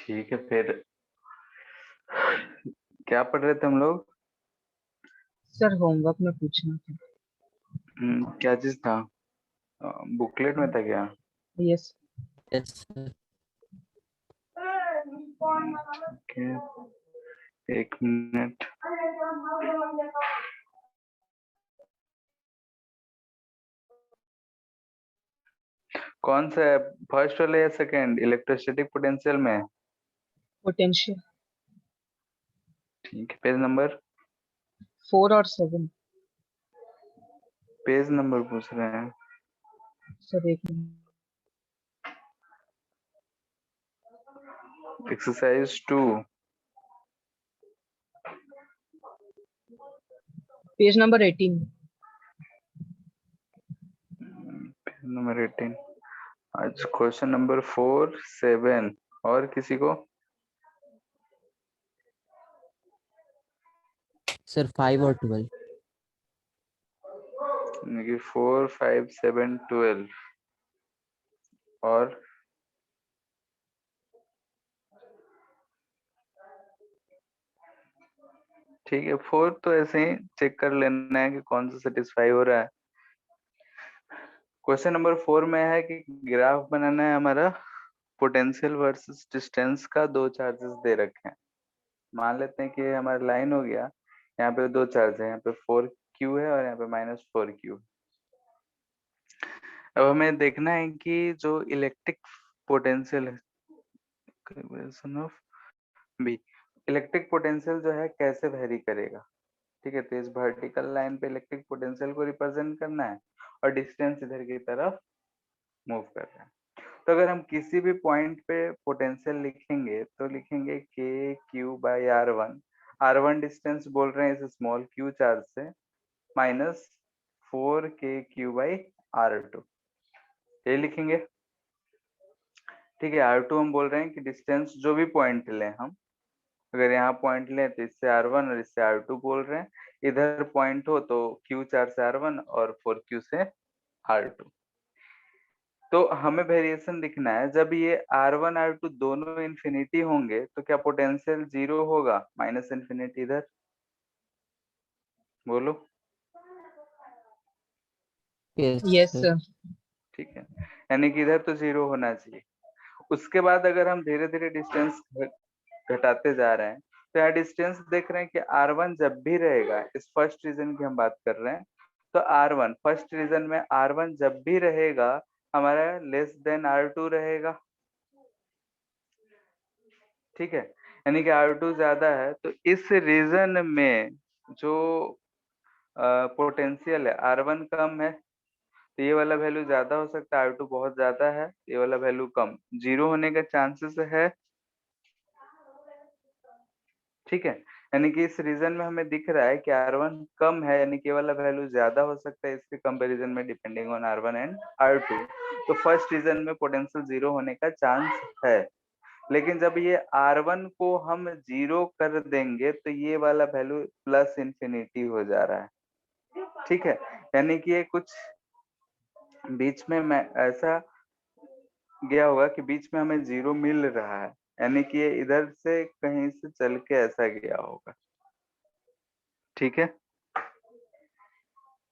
ठीक है फिर। क्या पढ़ रहे थे हम लोग? सर होमवर्क में पूछना था। क्या चीज था? बुकलेट में था क्या? यस। Yes sir. ओके, एक मिनट। कौन सा है, फर्स्ट वाला या सेकंड, इलेक्ट्रोस्टैटिक पोटेंशियल में? पोटेंशियल। ठीक है, पेज नंबर। 4 और 7। पेज नंबर पूछ रहे हैं। सर एक minute. Exercise 2। Page number 18। Page number 18। आज क्वेश्चन नंबर 4, 7 और किसी को? सर 5 और 12। 4, 5, 7, 12 और ठीक है, 4 तो ऐसे ही चेक कर लेना है कि कौन सा सेटिस्फाई हो रहा है। क्वेश्चन नंबर 4 में है कि ग्राफ बनाना है हमारा, पोटेंशियल वर्सेस डिस्टेंस का। दो चार्जेस दे रखे हैं। मान लेते हैं कि ये हमारा लाइन हो गया। यहाँ पे दो चार्ज है, यहाँ पे 4Q है और यहाँ पे -4Q। अब हमें देखना है कि जो इलेक्ट्रिक पोटेंशियल है ऑफ बी, इलेक्ट्रिक पोटेंशियल जो है कैसे वेरी करेगा। ठीक है, तो इस वर्टिकल लाइन पे इलेक्ट्रिक पोटेंशियल को रिप्रेजेंट करना है और डिस्टेंस इधर की तरफ मूव कर रहा है। तो अगर हम किसी भी पॉइंट पे पोटेंशियल लिखेंगे तो लिखेंगे KQ/R1। R1 डिस्टेंस बोल रहे हैं इस स्मॉल q चार्ज से, -4KQ/R2, ये लिखेंगे। ठीक है, R2 हम बोल रहे हैं कि डिस्टेंस जो भी पॉइंट लें हम, अगर यहाँ पॉइंट लें तो इससे R1 और इससे R2 बोल रहे हैं। इधर पॉइंट हो तो Q चार्ज से R1 और 4Q से R2। तो हमें वेरिएशन दिखना है, जब ये R1 R2 दोनों इन्फिनिटी होंगे तो क्या पोटेंशियल जीरो होगा? माइनस इन्फिनिटी इधर, बोलो। Yes yes sir. सर। ठीक है, यानी कि इधर तो जीरो होना चाहिए। उसके बाद अगर हम धीरे धीरे डिस्टेंस घटाते जा रहे हैं तो यहाँ डिस्टेंस देख रहे हैं कि R1 जब भी रहेगा, इस फर्स्ट रीजन की हम बात कर रहे हैं, तो R1 फर्स्ट रीजन में R1 जब भी रहेगा हमारा लेस देन R2 रहेगा। ठीक है, यानी कि R2 ज्यादा है, तो इस रीजन में जो पोटेंशियल है R1 कम है, तो ये वाला वैल्यू ज्यादा हो सकता है, R2 बहुत ज्यादा है, ये वाला वैल्यू कम, जीरो होने का चांसेस है। ठीक है, यानी कि इस रीजन में हमें दिख रहा है कि R1 कम है, यानी कि ये वाला वैल्यू ज्यादा हो सकता है इसके कंपैरिजन में, depending on R1 and R2। तो फर्स्ट रीजन में पोटेंशियल जीरो होने का चांस है। लेकिन जब ये R1 को हम जीरो कर देंगे तो ये वाला वैल्यू प्लस इंफिनिटी हो जा रहा है। ठीक है, यानी कि ये कुछ बीच में मैं ऐसा गया होगा कि बीच में हमें जीरो मिल रहा है, यानी कि ये इधर से कहीं से चल के ऐसा गया होगा। ठीक है,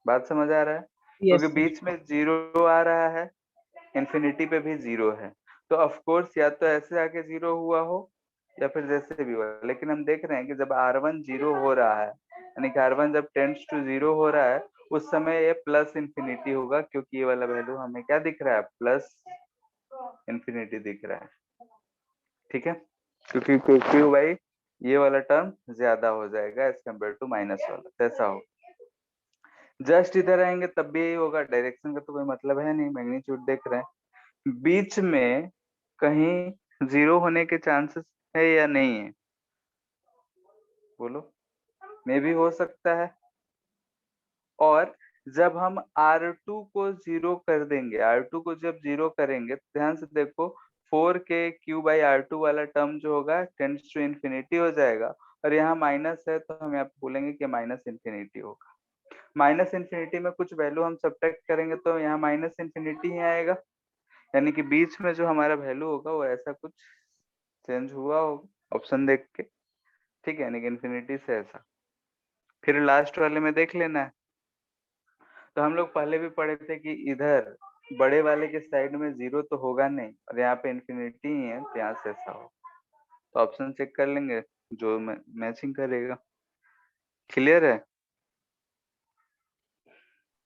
बात समझ आ रहा है? यस क्योंकि सर। बीच में जीरो आ रहा है, इंफिनिटी पे भी जीरो है, तो ऑफ कोर्स या तो ऐसे आके जीरो हुआ हो या फिर जैसे भी हुआ। लेकिन हम देख रहे हैं कि जब R1 जीरो हो रहा है, यानी कि R1 जब टेंड्स टू जीरो हो रहा है, उस समय ये प्लस इंफिनिटी होगा, क्योंकि ये वाला वैल्यू हमें क्या दिख रहा है? प्लस इंफिनिटी दिख रहा है। ठीक है, क्योंकि क्यू बाई ये वाला टर्म ज्यादा हो जाएगा एज कम्पेयर टू माइनस वाला, कैसा हो। जस्ट इधर आएंगे तब भी यही होगा, डायरेक्शन का तो कोई मतलब है नहीं, मैग्नीट्यूड देख रहे हैं। बीच में कहीं जीरो होने के चांसेस है या नहीं है, बोलो। मे भी हो सकता है। और जब हम R2 को जीरो कर देंगे, R2 को जब जीरो करेंगे तो ध्यान से देखो, 4KQ/R2 वाला टर्म जो होगा टेंड्स टू इंफिनिटी हो जाएगा, और यहाँ माइनस है तो हम यहाँ पे बोलेंगे कि माइनस इंफिनिटी होगा। माइनस इंफिनिटी में कुछ वैल्यू हम सब्ट्रैक्ट करेंगे तो यहाँ माइनस इंफिनिटी ही आएगा, यानी कि बीच में जो हमारा वैल्यू होगा वो ऐसा कुछ चेंज हुआ होगा ऑप्शन देख के, ठीक है, यानी कि इन्फिनिटी से ऐसा। फिर लास्ट वाले में देख लेना है। तो हम लोग पहले भी पढ़े थे कि इधर बड़े वाले के साइड में जीरो तो होगा नहीं, और यहाँ पे इन्फिनिटी ही है, तो यहाँ से ऐसा हो। तो ऑप्शन चेक कर लेंगे जो मैचिंग करेगा। क्लियर है?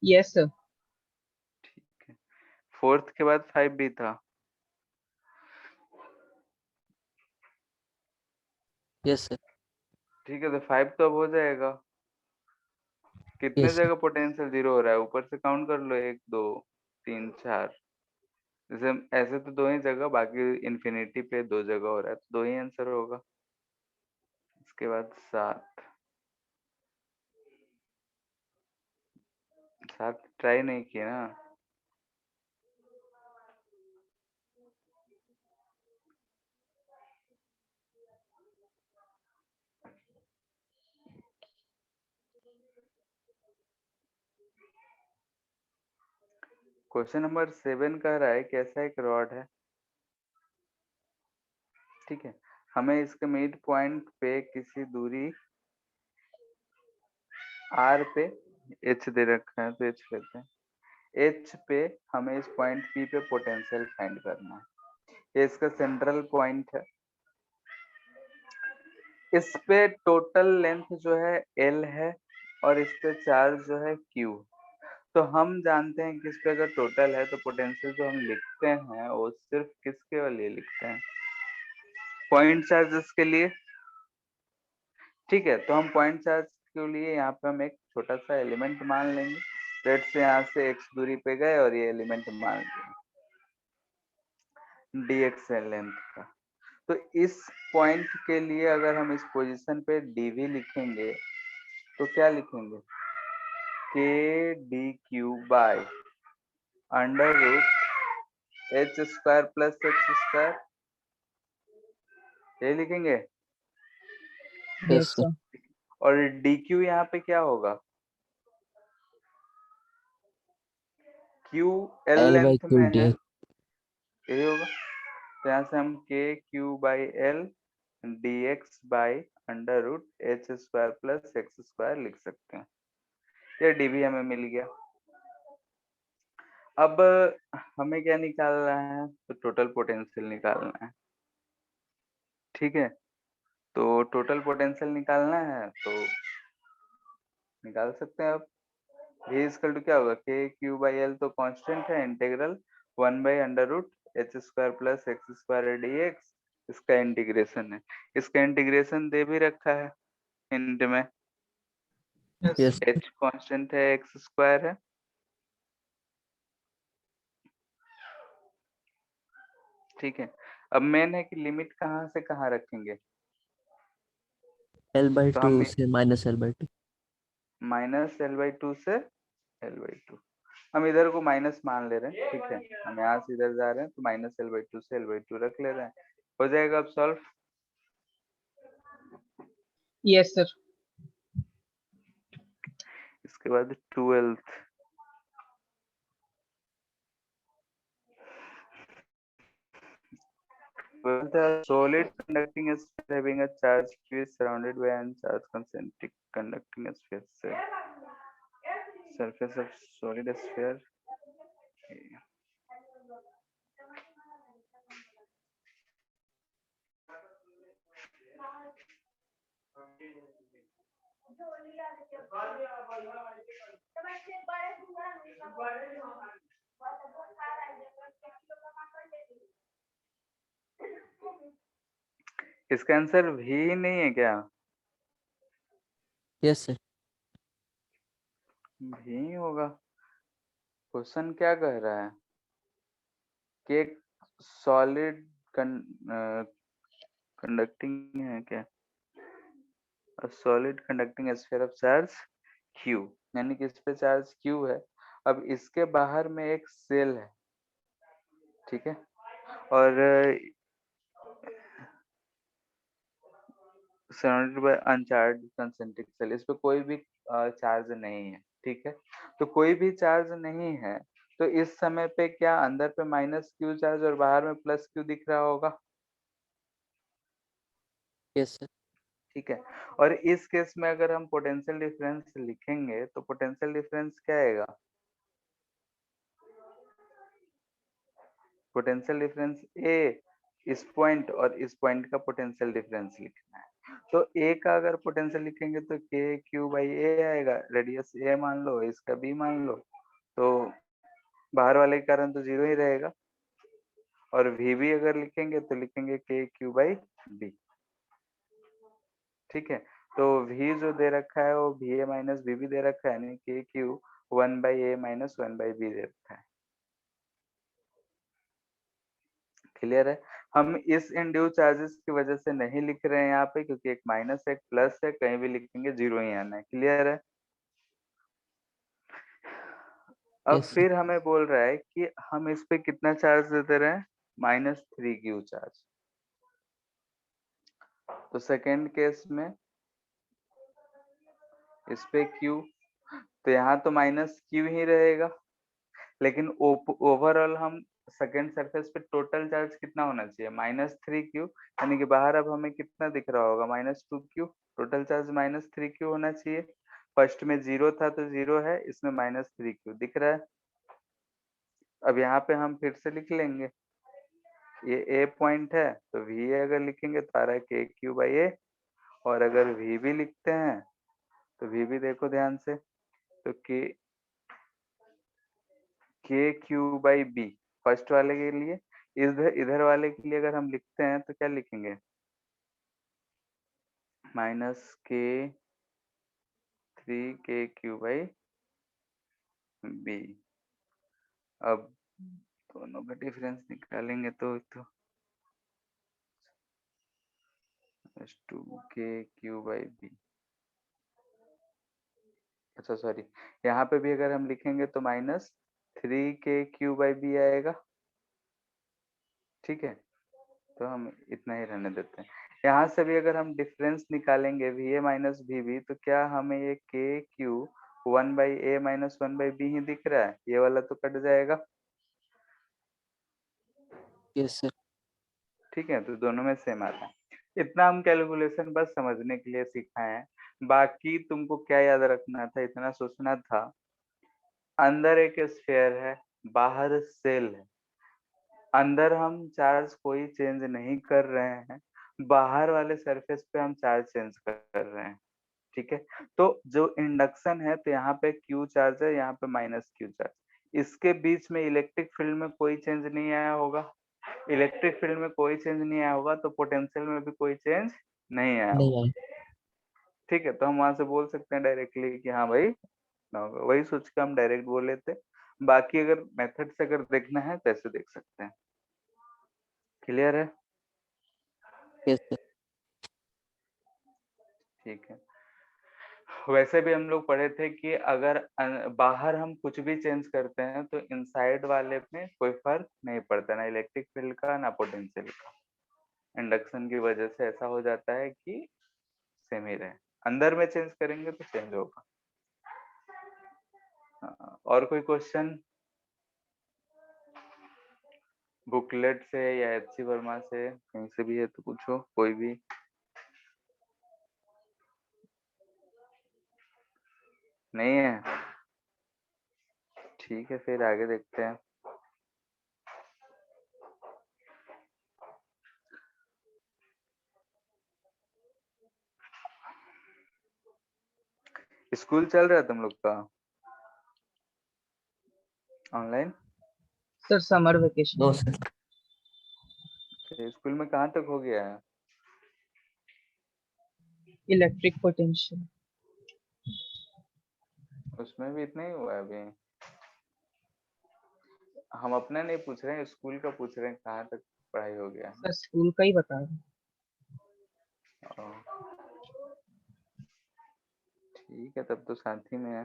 Yes sir. ठीक है। फोर्थ के बाद 5 भी था। Yes sir. ठीक है, तो 5 तो अब हो जाएगा। कितने यस सर। जगह पोटेंशियल जीरो हो रहा है ऊपर से काउंट कर लो, 1 2 3 4। जैसे ऐसे तो दो ही जगह, बाकी इन्फिनिटी पे 2 जगह हो रहा है, तो 2 ही आंसर होगा। इसके बाद 7। 7 ट्राई नहीं किया ना। क्वेश्चन नंबर 7 कह रहा है कि ऐसा एक रॉड है, ठीक है, हमें इसके मिड पॉइंट पे किसी दूरी r पे h दे रखा है, तो h लेते हैं। h पे हमें इस पॉइंट p पे पोटेंशियल फाइंड करना है। ये इसका सेंट्रल पॉइंट है। इस पे टोटल लेंथ जो है l है, और इस पे चार्ज जो है q। तो हम जानते हैं कि इस पे अगर टोटल है तो पोटेंशियल जो हम लिखते हैं वो सिर्फ किसके लिए लिखते हैं, पॉइंट चार्जेस के लिए। ठीक है, तो हम पॉइंट चार्ज के लिए यहाँ पे हम एक छोटा सा एलिमेंट मान लेंगे। लेट से यहाँ से x दूरी पे गए और ये एलिमेंट मान लेंगे dx है लेंथ का। तो इस पॉइंट के लिए अगर हम इस पोजीशन पे dv लिखेंगे तो क्या लिखेंगे, k dq by under root H square plus X square, ये लिखेंगे। Yes yes sir. सर। और dq यहाँ पे क्या होगा, q l L by length Q में है, dx। यही होगा। तो यहाँ से हम k q by L D X by under root H square plus X square लिख सकते हैं। ये डीवी हमें मिल गया। अब हमें क्या निकालना है, तो टोटल पोटेंशियल निकालना है। ठीक है, तो टोटल पोटेंशियल निकालना है तो निकाल सकते हैं। अब v इक्वल टू क्या होगा, k क्यू बाई एल तो कांस्टेंट है, integral 1 by under root H square plus X square D X, इसका इंटीग्रेशन है। इसका इंटीग्रेशन दे भी रखा है हिंट में, यस। यस। h कांस्टेंट है, एक्स स्क्वायर है। ठीक है, अब मेन है कि लिमिट कहाँ से कहाँ रखेंगे, L by तो 2 हम से minus L by 2। Minus L by two से एल बाई टू, हम इधर को माइनस मान ले रहे हैं। ठीक है, हम यहाँ से इधर जा रहे हैं तो माइनस एल बाई टू से एल बाई टू रख ले रहे हैं। हो जाएगा अब सॉल्व। Yes sir. इसके बाद 12th, a solid conducting sphere having a charge q is surrounded by an charge concentric conducting sphere से surface of solid sphere। इसका आंसर भी नहीं है क्या, यस सर। भी होगा। क्वेश्चन क्या कह रहा है कि एक सॉलिड कंडक्टिंग है क्या, solid conducting sphere of charge q, यानी कि इस पे चार्ज q है। अब इसके बाहर में एक सेल है, ठीक है, और surrounded by uncharge concentric shell, इस पे कोई भी चार्ज नहीं है। ठीक है, तो कोई भी चार्ज नहीं है, तो इस समय पे क्या अंदर पे माइनस क्यू चार्ज और बाहर में प्लस क्यू दिख रहा होगा, यस सर। ठीक है। और इस केस में अगर हम पोटेंशियल डिफरेंस लिखेंगे तो पोटेंशियल डिफरेंस क्या आएगा? पोटेंशियल डिफरेंस ए, इस पॉइंट और इस पॉइंट का पोटेंशियल डिफरेंस लिखना है। तो ए का अगर पोटेंशियल लिखेंगे तो के क्यू बाई ए आएगा, रेडियस ए मान लो, इसका बी मान लो, तो बाहर वाले के कारण तो जीरो ही रहेगा। और वी भी अगर लिखेंगे तो लिखेंगे के क्यू बाई बी। ठीक है। तो v जो दे रखा है वो va माइनस बी भी दे रखा है, यानी के क्यू 1/a माइनस 1/b दे रखा है। क्लियर है। हम इस इंड्यूस चार्जेस की वजह से नहीं लिख रहे हैं यहाँ पे, क्योंकि एक माइनस है एक प्लस है, कहीं भी लिखेंगे जीरो ही आना है। क्लियर है। अब यस सर। फिर हमें बोल रहा है कि हम इस पे कितना चार्ज देते रहे हैं, -3q चार्ज। तो सेकेंड केस में इस पे q, तो यहाँ तो -q ही रहेगा, लेकिन ओवरऑल हम सेकेंड सरफेस पे टोटल चार्ज कितना होना चाहिए, -3q, यानी कि बाहर अब हमें कितना दिख रहा होगा, -2q। टोटल चार्ज -3q होना चाहिए। फर्स्ट में जीरो था तो जीरो है, इसमें -3q दिख रहा है। अब यहाँ पे हम फिर से लिख लेंगे, ये ए पॉइंट है तो वी अगर लिखेंगे तो आ रहा है के क्यू बाई ए, और अगर वी भी लिखते हैं तो वी भी देखो ध्यान से, तो K Q by B first वाले के लिए। इधर इधर वाले के लिए अगर हम लिखते हैं तो क्या लिखेंगे, -k3 के क्यू बाई बी। अब दोनों का डिफरेंस निकालेंगे तो 2 के क्यू बाई बी। अच्छा सॉरी, यहाँ पे भी अगर हम लिखेंगे तो -3 के क्यू बाई बी आएगा। ठीक है। तो हम इतना ही रहने देते हैं। यहाँ से भी अगर हम डिफरेंस निकालेंगे V A minus V B, तो क्या हमें ये के क्यू 1/a माइनस 1/b ही दिख रहा है, ये वाला तो कट जाएगा। Yes sir. ठीक है, तो दोनों में सेम आता है। इतना हम कैलकुलेशन बस समझने के लिए सिखाए हैं। बाकी तुमको क्या याद रखना था, इतना सोचना था, अंदर एक स्फीयर है, बाहर सेल है। अंदर हम चार्ज कोई चेंज नहीं कर रहे हैं, बाहर वाले सरफेस पे हम चार्ज चेंज कर रहे हैं। ठीक है। तो जो इंडक्शन है तो यहाँ पे क्यू चार्ज है, यहाँ पे -q चार्ज। इसके बीच में इलेक्ट्रिक फील्ड में कोई चेंज नहीं आया होगा। इलेक्ट्रिक फील्ड में कोई चेंज नहीं आया होगा तो पोटेंशियल में भी कोई चेंज नहीं आया नहीं होगा। आई। ठीक है, तो हम वहां से बोल सकते हैं डायरेक्टली कि हाँ भाई ना होगा, वही सोच के हम डायरेक्ट बोल लेते। बाकी अगर मेथड से अगर देखना है तो ऐसे देख सकते हैं। क्लियर है। Yes sir. ठीक है। वैसे भी हम लोग पढ़े थे कि अगर बाहर हम कुछ भी चेंज करते हैं तो इनसाइड वाले में कोई फर्क नहीं पड़ता, ना इलेक्ट्रिक फील्ड का ना पोटेंशियल का। इंडक्शन की वजह से ऐसा हो जाता है कि सेम ही रहे, अंदर में चेंज करेंगे तो चेंज होगा। और कोई क्वेश्चन बुकलेट से या एच.सी. वर्मा से, कहीं से भी है तो पूछो, कोई भी। नहीं है। ठीक है, फिर आगे देखते हैं। स्कूल चल रहा है तुम लोग का online? Sir summer vacation no है। सर। स्कूल में कहाँ तक हो गया है? Electric potential. उसमें भी इतना ही हुआ है अभी? हम अपना नहीं पूछ रहे हैं, स्कूल का पूछ रहे हैं, कहाँ तक पढ़ाई हो गया सर स्कूल का ही बता रहे हैं। है। ठीक है, तब तो साथ ही में है।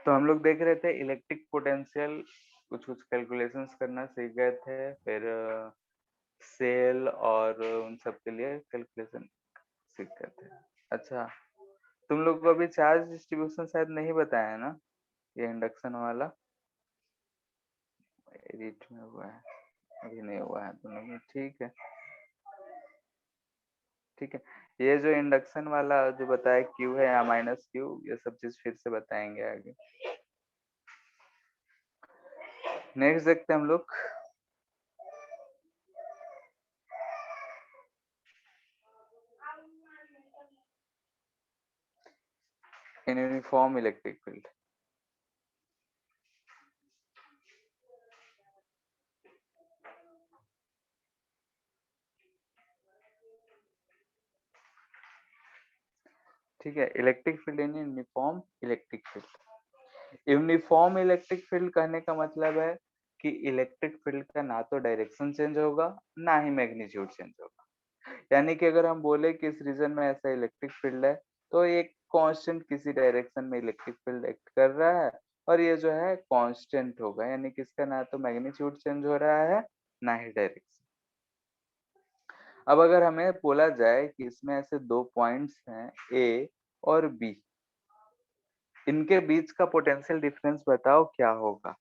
तो हम लोग देख रहे थे इलेक्ट्रिक पोटेंशियल, कुछ कुछ कैलकुलेशंस करना सीख गए थे, फिर सेल और उन सब के लिए कैलकुलेशन सीख गए थे। अच्छा, तुम लोग को अभी चार्ज डिस्ट्रीब्यूशन शायद नहीं बताया है ना, ये इंडक्शन वाला एडिट में हुआ है। अभी नहीं हुआ है दोनों में, ठीक है ठीक है। ये जो इंडक्शन वाला जो बताया क्यू है या माइनस क्यू, ये सब चीज फिर से बताएंगे आगे। नेक्स्ट देखते हैं हम लोग, इन यूनिफॉर्म इलेक्ट्रिक फील्ड। ठीक है, electric field in uniform electric field. Uniform electric field कहने का मतलब है कि इलेक्ट्रिक फील्ड का ना तो डायरेक्शन चेंज होगा, ना ही मैग्नीट्यूड चेंज होगा। यानी कि अगर हम बोले कि इस रीजन में ऐसा इलेक्ट्रिक फील्ड है, तो एक कांस्टेंट किसी डायरेक्शन में इलेक्ट्रिक फील्ड एक्ट कर रहा है, और ये जो है कांस्टेंट होगा, यानी कि इसका ना तो मैग्नीट्यूड चेंज हो रहा है, ना ही डायरेक्शन। अब अगर हमें बोला जाए कि इसमें ऐसे दो पॉइंट्स हैं ए और बी, इनके बीच का पोटेंशियल डिफरेंस बताओ क्या होगा।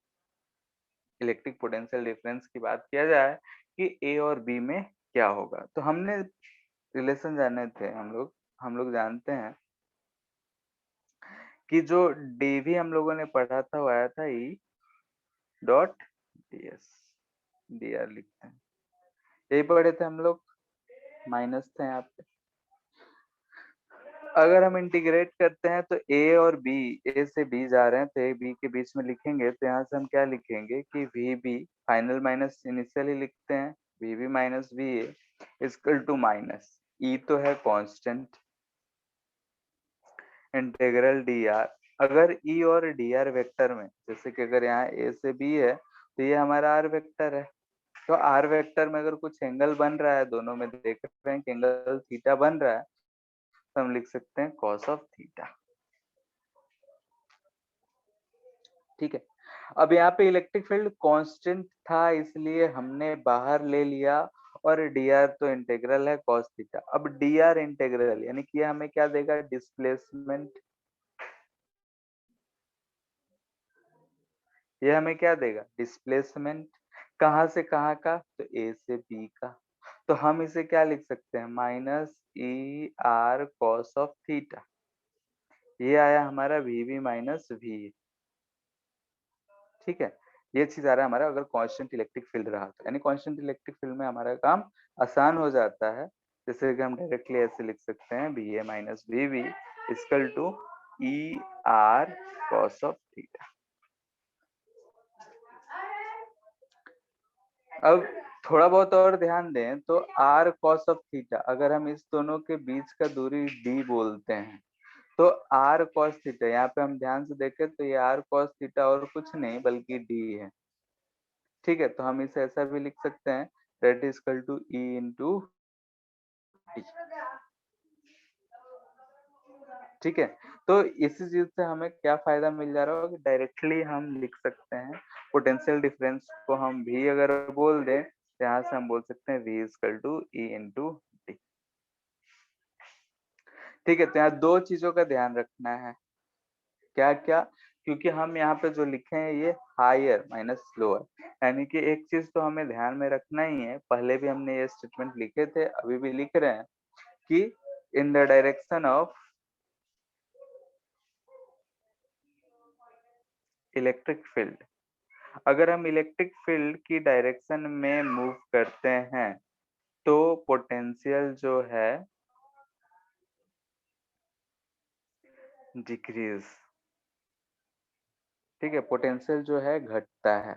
इलेक्ट्रिक पोटेंशियल डिफरेंस की बात किया जाए कि ए और बी में क्या होगा, तो हमने रिलेशन जाने थे हम लोग जानते हैं कि जो डीवी हम लोगों ने पढ़ा था वो आया था E dot D S, D R लिखते हैं, यही पढ़े थे हम लोग, माइनस थे यहाँ पे। अगर हम इंटीग्रेट करते हैं तो ए और बी, ए से बी जा रहे हैं तो ए बी के बीच में लिखेंगे, तो यहाँ से हम क्या लिखेंगे कि V B final minus initial ही लिखते हैं, V B minus V A equal to minus E तो है कांस्टेंट, इंटीग्रल डी आर। अगर ई और डी आर वेक्टर में, जैसे कि अगर यहाँ ए से बी है तो ये हमारा आर वेक्टर है, तो आर वेक्टर में अगर कुछ एंगल बन रहा है, दोनों में देख रहे हैं कि एंगल थीटा बन रहा है, तो हम लिख सकते हैं कॉस ऑफ थीटा। ठीक है, अब यहाँ पे इलेक्ट्रिक फील्ड कांस्टेंट था इसलिए हमने बाहर ले लिया, और dr तो इंटीग्रल है cos थीटा। अब dr इंटीग्रल यानी कि ये हमें क्या देगा, डिस्प्लेसमेंट। ये हमें क्या देगा, डिस्प्लेसमेंट। कहाँ से कहाँ का, तो a से b का। तो हम इसे क्या लिख सकते हैं, minus E R cos of theta. ये आया हमारा वी बी माइनस वी। ठीक है, ये चीज आ रहा है हमारा अगर कांस्टेंट इलेक्ट्रिक फील्ड रहा तो, यानी कांस्टेंट इलेक्ट्रिक फील्ड में हमारा काम आसान हो जाता है। जैसे कि हम डायरेक्टली ऐसे लिख सकते हैं B A minus B B equal to E R cos of theta. अब थोड़ा बहुत और ध्यान दें तो आर कॉस ऑफ थीटा, अगर हम इस दोनों के बीच का दूरी डी बोलते हैं, तो आर कॉस थीटा, यहाँ पे हम ध्यान से देखें तो ये आर कॉस थीटा और कुछ नहीं बल्कि डी है। ठीक है, तो हम इसे ऐसा भी लिख सकते हैं, that is equal to E into D. ठीक है, तो इसी चीज से हमें क्या फायदा मिल जा रहा होगा कि डायरेक्टली हम लिख सकते हैं पोटेंशियल डिफरेंस को, हम भी अगर बोल दें तो यहाँ से हम बोल सकते हैं v equal to E into D. ठीक है, तो यहाँ दो चीजों का ध्यान रखना है, क्या क्या, क्योंकि हम यहाँ पे जो लिखे हैं ये हायर माइनस लोअर, यानी कि एक चीज तो हमें ध्यान में रखना ही है, पहले भी हमने ये स्टेटमेंट लिखे थे, अभी भी लिख रहे हैं कि in the direction of electric field, अगर हम इलेक्ट्रिक फील्ड की डायरेक्शन में मूव करते हैं तो पोटेंशियल जो है डिक्रीज। ठीक है, पोटेंशियल जो है घटता है।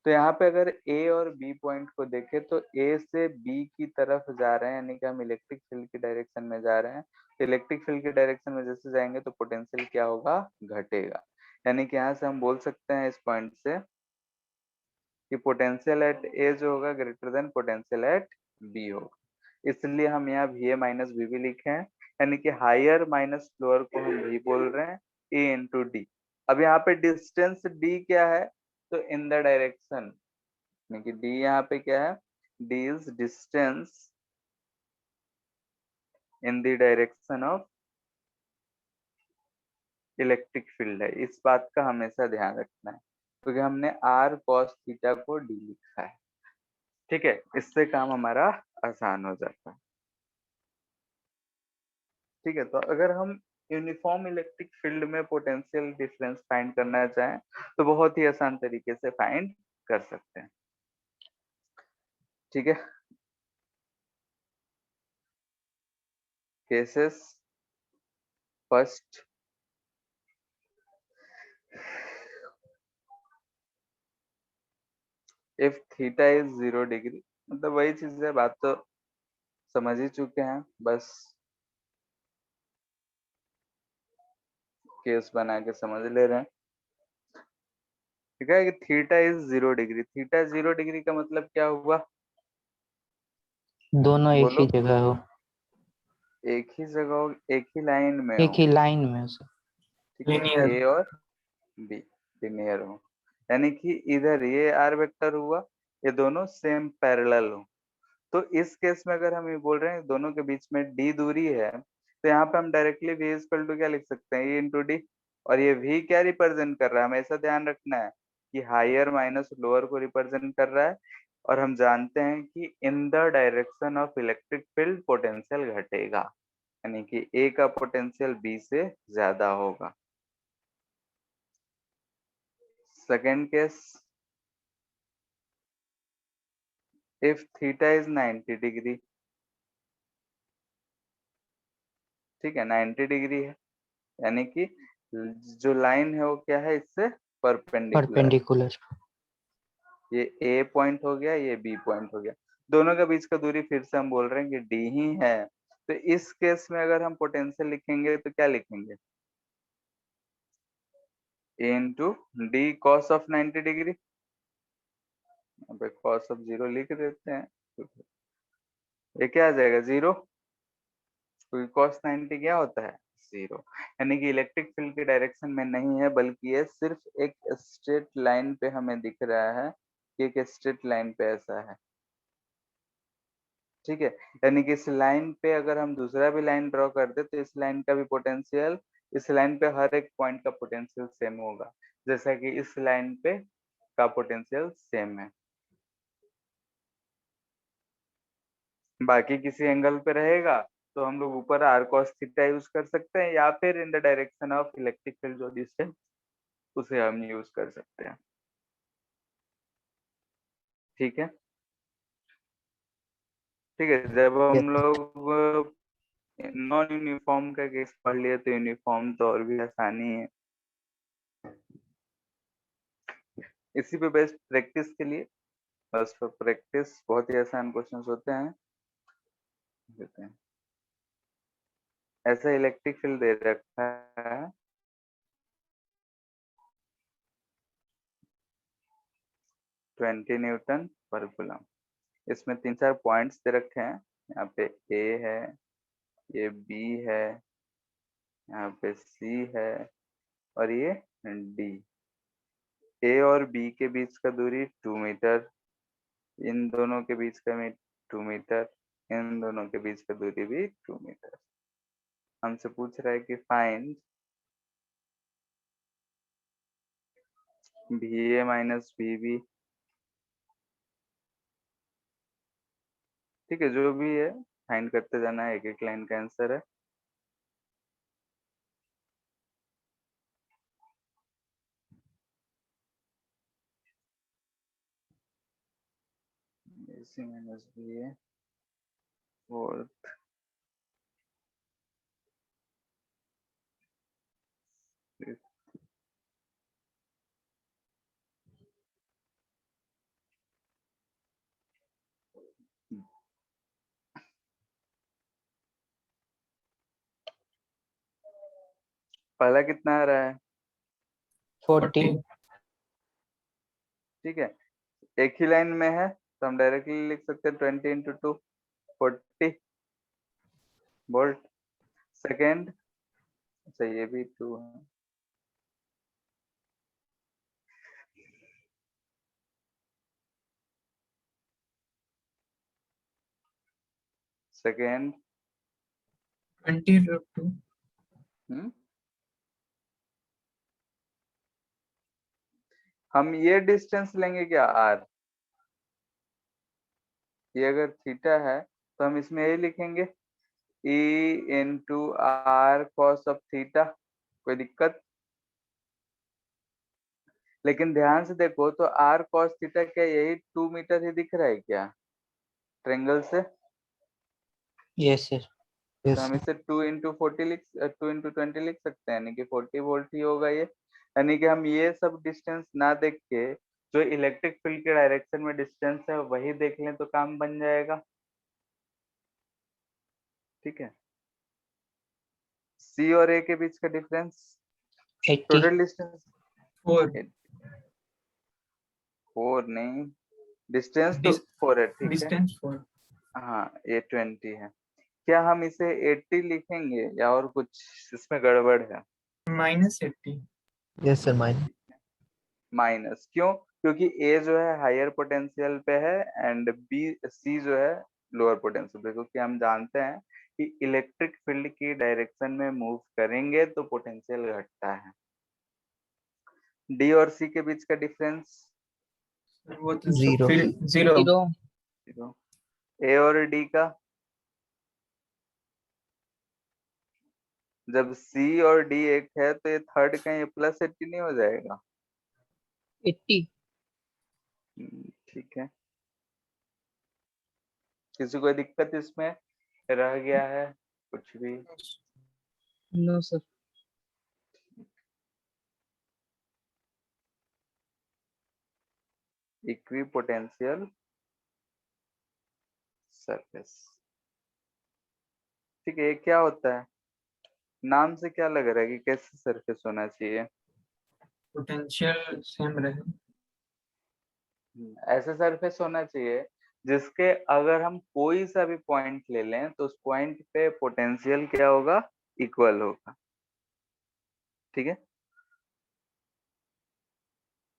तो यहाँ पे अगर ए और बी पॉइंट को देखें तो ए से बी की तरफ जा रहे हैं, यानी कि हम इलेक्ट्रिक फील्ड की डायरेक्शन में जा रहे हैं, तो इलेक्ट्रिक फील्ड की डायरेक्शन में जैसे जाएंगे तो पोटेंशियल क्या होगा, घटेगा। यानी कि यहाँ से हम बोल सकते हैं इस पॉइंट से कि पोटेंशियल एट ए जो होगा greater than potential at B होगा, इसलिए हम यहाँ V A minus B B लिखे हैं, यानी कि हायर माइनस लोअर को हम भी बोल रहे हैं ए इंटू डी। अब यहाँ पे डिस्टेंस डी क्या है, तो इन द डायरेक्शन, यानी कि डी यहाँ पे क्या है, D is distance in the direction of electric field है, इस बात का हमेशा ध्यान रखना है, क्योंकि हमने आर कॉस थीटा को डी लिखा है। ठीक है, इससे काम हमारा आसान हो जाता है। ठीक है, तो अगर हम यूनिफॉर्म इलेक्ट्रिक फील्ड में पोटेंशियल डिफरेंस फाइंड करना चाहें तो बहुत ही आसान तरीके से फाइंड कर सकते हैं। ठीक है, cases first, if theta is 0 degree, मतलब वही चीज है, बात तो समझ ही चुके हैं, बस केस बना के समझ ले रहे हैं। ठीक है कि theta is 0 degree, theta 0 degree का मतलब क्या हुआ, दोनों एक ही बोलो। जगह हो, एक ही जगह, एक ही लाइन में एक हो। ही लाइन में हो सर। ठीक है, लिनियर। ए और बी लिनियर हो, यानी कि इधर ये आर वेक्टर हुआ, ये दोनों सेम पैरेलल हो। तो इस केस में अगर हम ये बोल रहे हैं दोनों के बीच में डी दूरी है, तो यहाँ पे हम डायरेक्टली वी इक्वल टू क्या लिख सकते हैं, ई इंटू डी। और ये वी क्या रिप्रेजेंट कर रहा है, हमें ऐसा ध्यान रखना है कि हायर माइनस लोअर को रिप्रेजेंट कर रहा है। और हम जानते हैं कि in the direction of electric field potential घटेगा, यानी कि ए का पोटेंशियल बी से ज्यादा होगा। Second case, if theta is 90 degree, ठीक है 90 डिग्री है, यानी कि जो लाइन है वो क्या है, इससे परपेंडिकुलर। परपेंडिकुलर। ये ए पॉइंट हो गया, ये बी पॉइंट हो गया, दोनों के बीच का दूरी फिर से हम बोल रहे हैं कि डी ही है। तो इस केस में अगर हम पोटेंशियल लिखेंगे तो क्या लिखेंगे, A into D cos of 90 degree. यहाँ पे कॉस ऑफ 0 लिख देते हैं, ये क्या आ जाएगा 0, क्योंकि कॉस 90 क्या होता है 0। यानी कि इलेक्ट्रिक फील्ड की डायरेक्शन में नहीं है, बल्कि ये सिर्फ एक स्ट्रेट लाइन पे हमें दिख रहा है कि एक स्ट्रेट लाइन पे ऐसा है। ठीक है, यानी कि इस लाइन पे अगर हम दूसरा भी लाइन ड्रॉ कर दे तो इस लाइन का भी पोटेंशियल, इस लाइन पे हर एक पॉइंट का पोटेंशियल सेम होगा, जैसा कि इस लाइन पे का पोटेंशियल सेम है। बाकी किसी एंगल पे रहेगा तो हम लोग ऊपर आर कॉस थीटा यूज कर सकते हैं, या फिर in the direction of electric field जो डिस्टेंस, उसे हम यूज कर सकते हैं। ठीक है, ठीक है, जब हम यस। लोग नॉन यूनिफॉर्म का केस पढ़ लिए तो यूनिफॉर्म तो और भी आसानी है। इसी पे बेस्ट प्रैक्टिस के लिए, बस फॉर प्रैक्टिस, बहुत ही आसान क्वेश्चंस होते हैं, देते हैं। ऐसा इलेक्ट्रिक फील्ड दे रखा है 20 न्यूटन पर कूलम, इसमें 3-4 पॉइंट्स दे रखे हैं, यहाँ पे ए है, ये बी है, यहाँ पे सी है, और ये डी। ए और बी के बीच का दूरी 2 मीटर, इन दोनों के बीच का भी 2 मीटर, इन दोनों के बीच का दूरी भी 2 मीटर। हमसे पूछ रहा है कि find B A minus B B. ठीक है, जो भी है फाइंड करते जाना है, एक एक लाइन का आंसर है। AC माइनस बी ए फोर्थ, पहला कितना आ रहा है, 40। ठीक है, एक ही लाइन में है तो हम डायरेक्टली लिख सकते हैं 20 × 2 40 वोल्ट। सेकेंड, अच्छा ये भी 2 है। सेकेंड, 20 √2। हम ये डिस्टेंस लेंगे क्या आर, ये अगर थीटा है तो हम इसमें यही लिखेंगे E into R cos of theta. कोई दिक्कत? लेकिन ध्यान से देखो तो आर कॉस थीटा क्या यही 2 मीटर ही दिख रहा है क्या ट्रेंगल से? Yes sir. तो हम इसे 2 इंटू 20 लिख सकते हैं, यानी कि 40 वोल्ट ही होगा ये। यानी कि हम ये सब डिस्टेंस ना देख के जो इलेक्ट्रिक फील्ड के डायरेक्शन में डिस्टेंस है वही देख लें तो काम बन जाएगा। ठीक है। सी और ए के बीच का डिफरेंस 80। टोटल डिस्टेंस 4 4 नहीं, डिस्टेंस तो 4 है। ठीक है, डिस्टेंस 4 हाँ ये 20 है। क्या हम इसे 80 लिखेंगे या और कुछ इसमें गड़बड़ है? -80। Yes sir mine. माइनस क्यों? क्योंकि ए जो है हायर पोटेंशियल पे है एंड बी सी जो है लोअर पोटेंशियल पे, क्योंकि हम जानते हैं कि इलेक्ट्रिक फील्ड की डायरेक्शन में मूव करेंगे तो पोटेंशियल घटता है। डी और सी के बीच का डिफरेंस वो तो Zero. फिर 0। 0 ए और डी का, जब सी और डी एक है तो ये थर्ड का ये +80 नहीं हो जाएगा? 80 ठीक है। किसी को दिक्कत इसमें रह गया है कुछ भी? No sir. Equipotential surface. ठीक है, ये क्या होता है? नाम से क्या लग रहा है कि कैसे सरफेस होना चाहिए? पोटेंशियल सेम रहे। ऐसे सरफेस होना चाहिए जिसके अगर हम कोई सा भी पॉइंट ले लें तो उस पॉइंट पे पोटेंशियल क्या होगा? इक्वल होगा। ठीक है,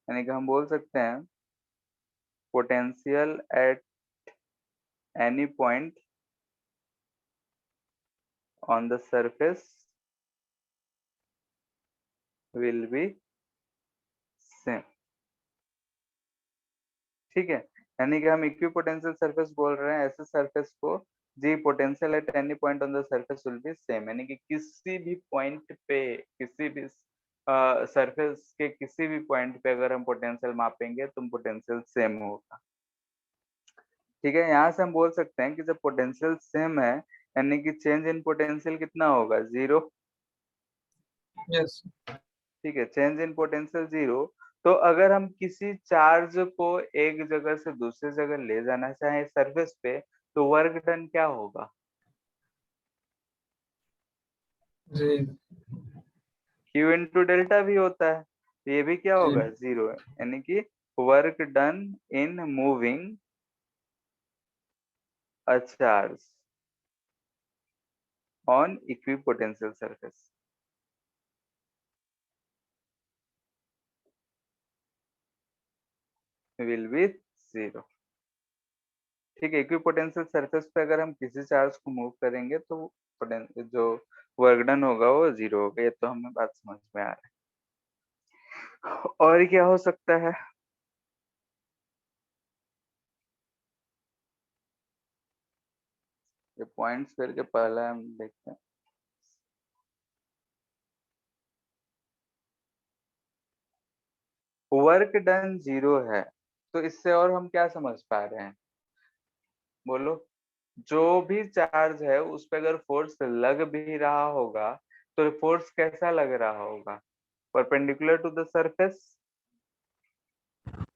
यानी कि हम बोल सकते हैं potential at any point on the surface will be same. ठीक है, यानी कि हम इक्विपोटेंशियल सरफेस बोल रहे हैं ऐसे सरफेस को जी potential at any point on the surface will be same, यानी कि किसी भी पॉइंट पे किसी भी सरफेस के किसी भी पॉइंट पे अगर हम पोटेंशियल मापेंगे तो पोटेंशियल सेम होगा। ठीक है, यहाँ से हम बोल सकते हैं कि जब पोटेंशियल सेम है यानी कि चेंज इन पोटेंशियल कितना होगा? 0। यस। ठीक है, चेंज इन पोटेंशियल 0। तो अगर हम किसी चार्ज को एक जगह से दूसरी जगह ले जाना चाहें सरफेस पे तो वर्क डन क्या होगा? जी Q इंटू डेल्टा भी होता है, तो ये भी क्या जी। होगा? 0 है, यानी कि work done in moving a charge on equipotential surface will B 0। ठीक है, इक्विपोटेंशियल सरफेस पे अगर हम किसी चार्ज को मूव करेंगे तो जो वर्क डन होगा वो 0 होगा। ये तो हमें बात समझ में आ रहा है। और क्या हो सकता है? ये पॉइंट्स करके पहला हम देखते हैं। वर्क डन 0 है तो इससे और हम क्या समझ पा रहे हैं? बोलो। जो भी चार्ज है उस पर अगर फोर्स लग भी रहा होगा तो फोर्स कैसा लग रहा होगा? परपेंडिकुलर टू द सरफेस,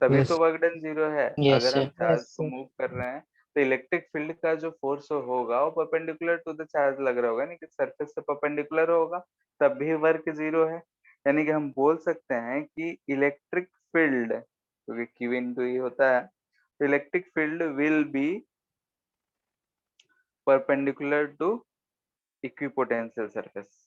तभी यस तो वर्क डन 0 है। यस अगर हम सर। चार्ज यस को सर। मूव कर रहे हैं तो इलेक्ट्रिक फील्ड का जो फोर्स होगा वो परपेंडिकुलर टू द चार्ज लग रहा होगा, नहीं कि सरफेस से परपेंडिकुलर होगा, तब भी वर्क 0 है। यानी कि हम बोल सकते हैं कि इलेक्ट्रिक फील्ड, क्योंकि क्यू इंटू ई होता है, electric field will be perpendicular to equipotential surface.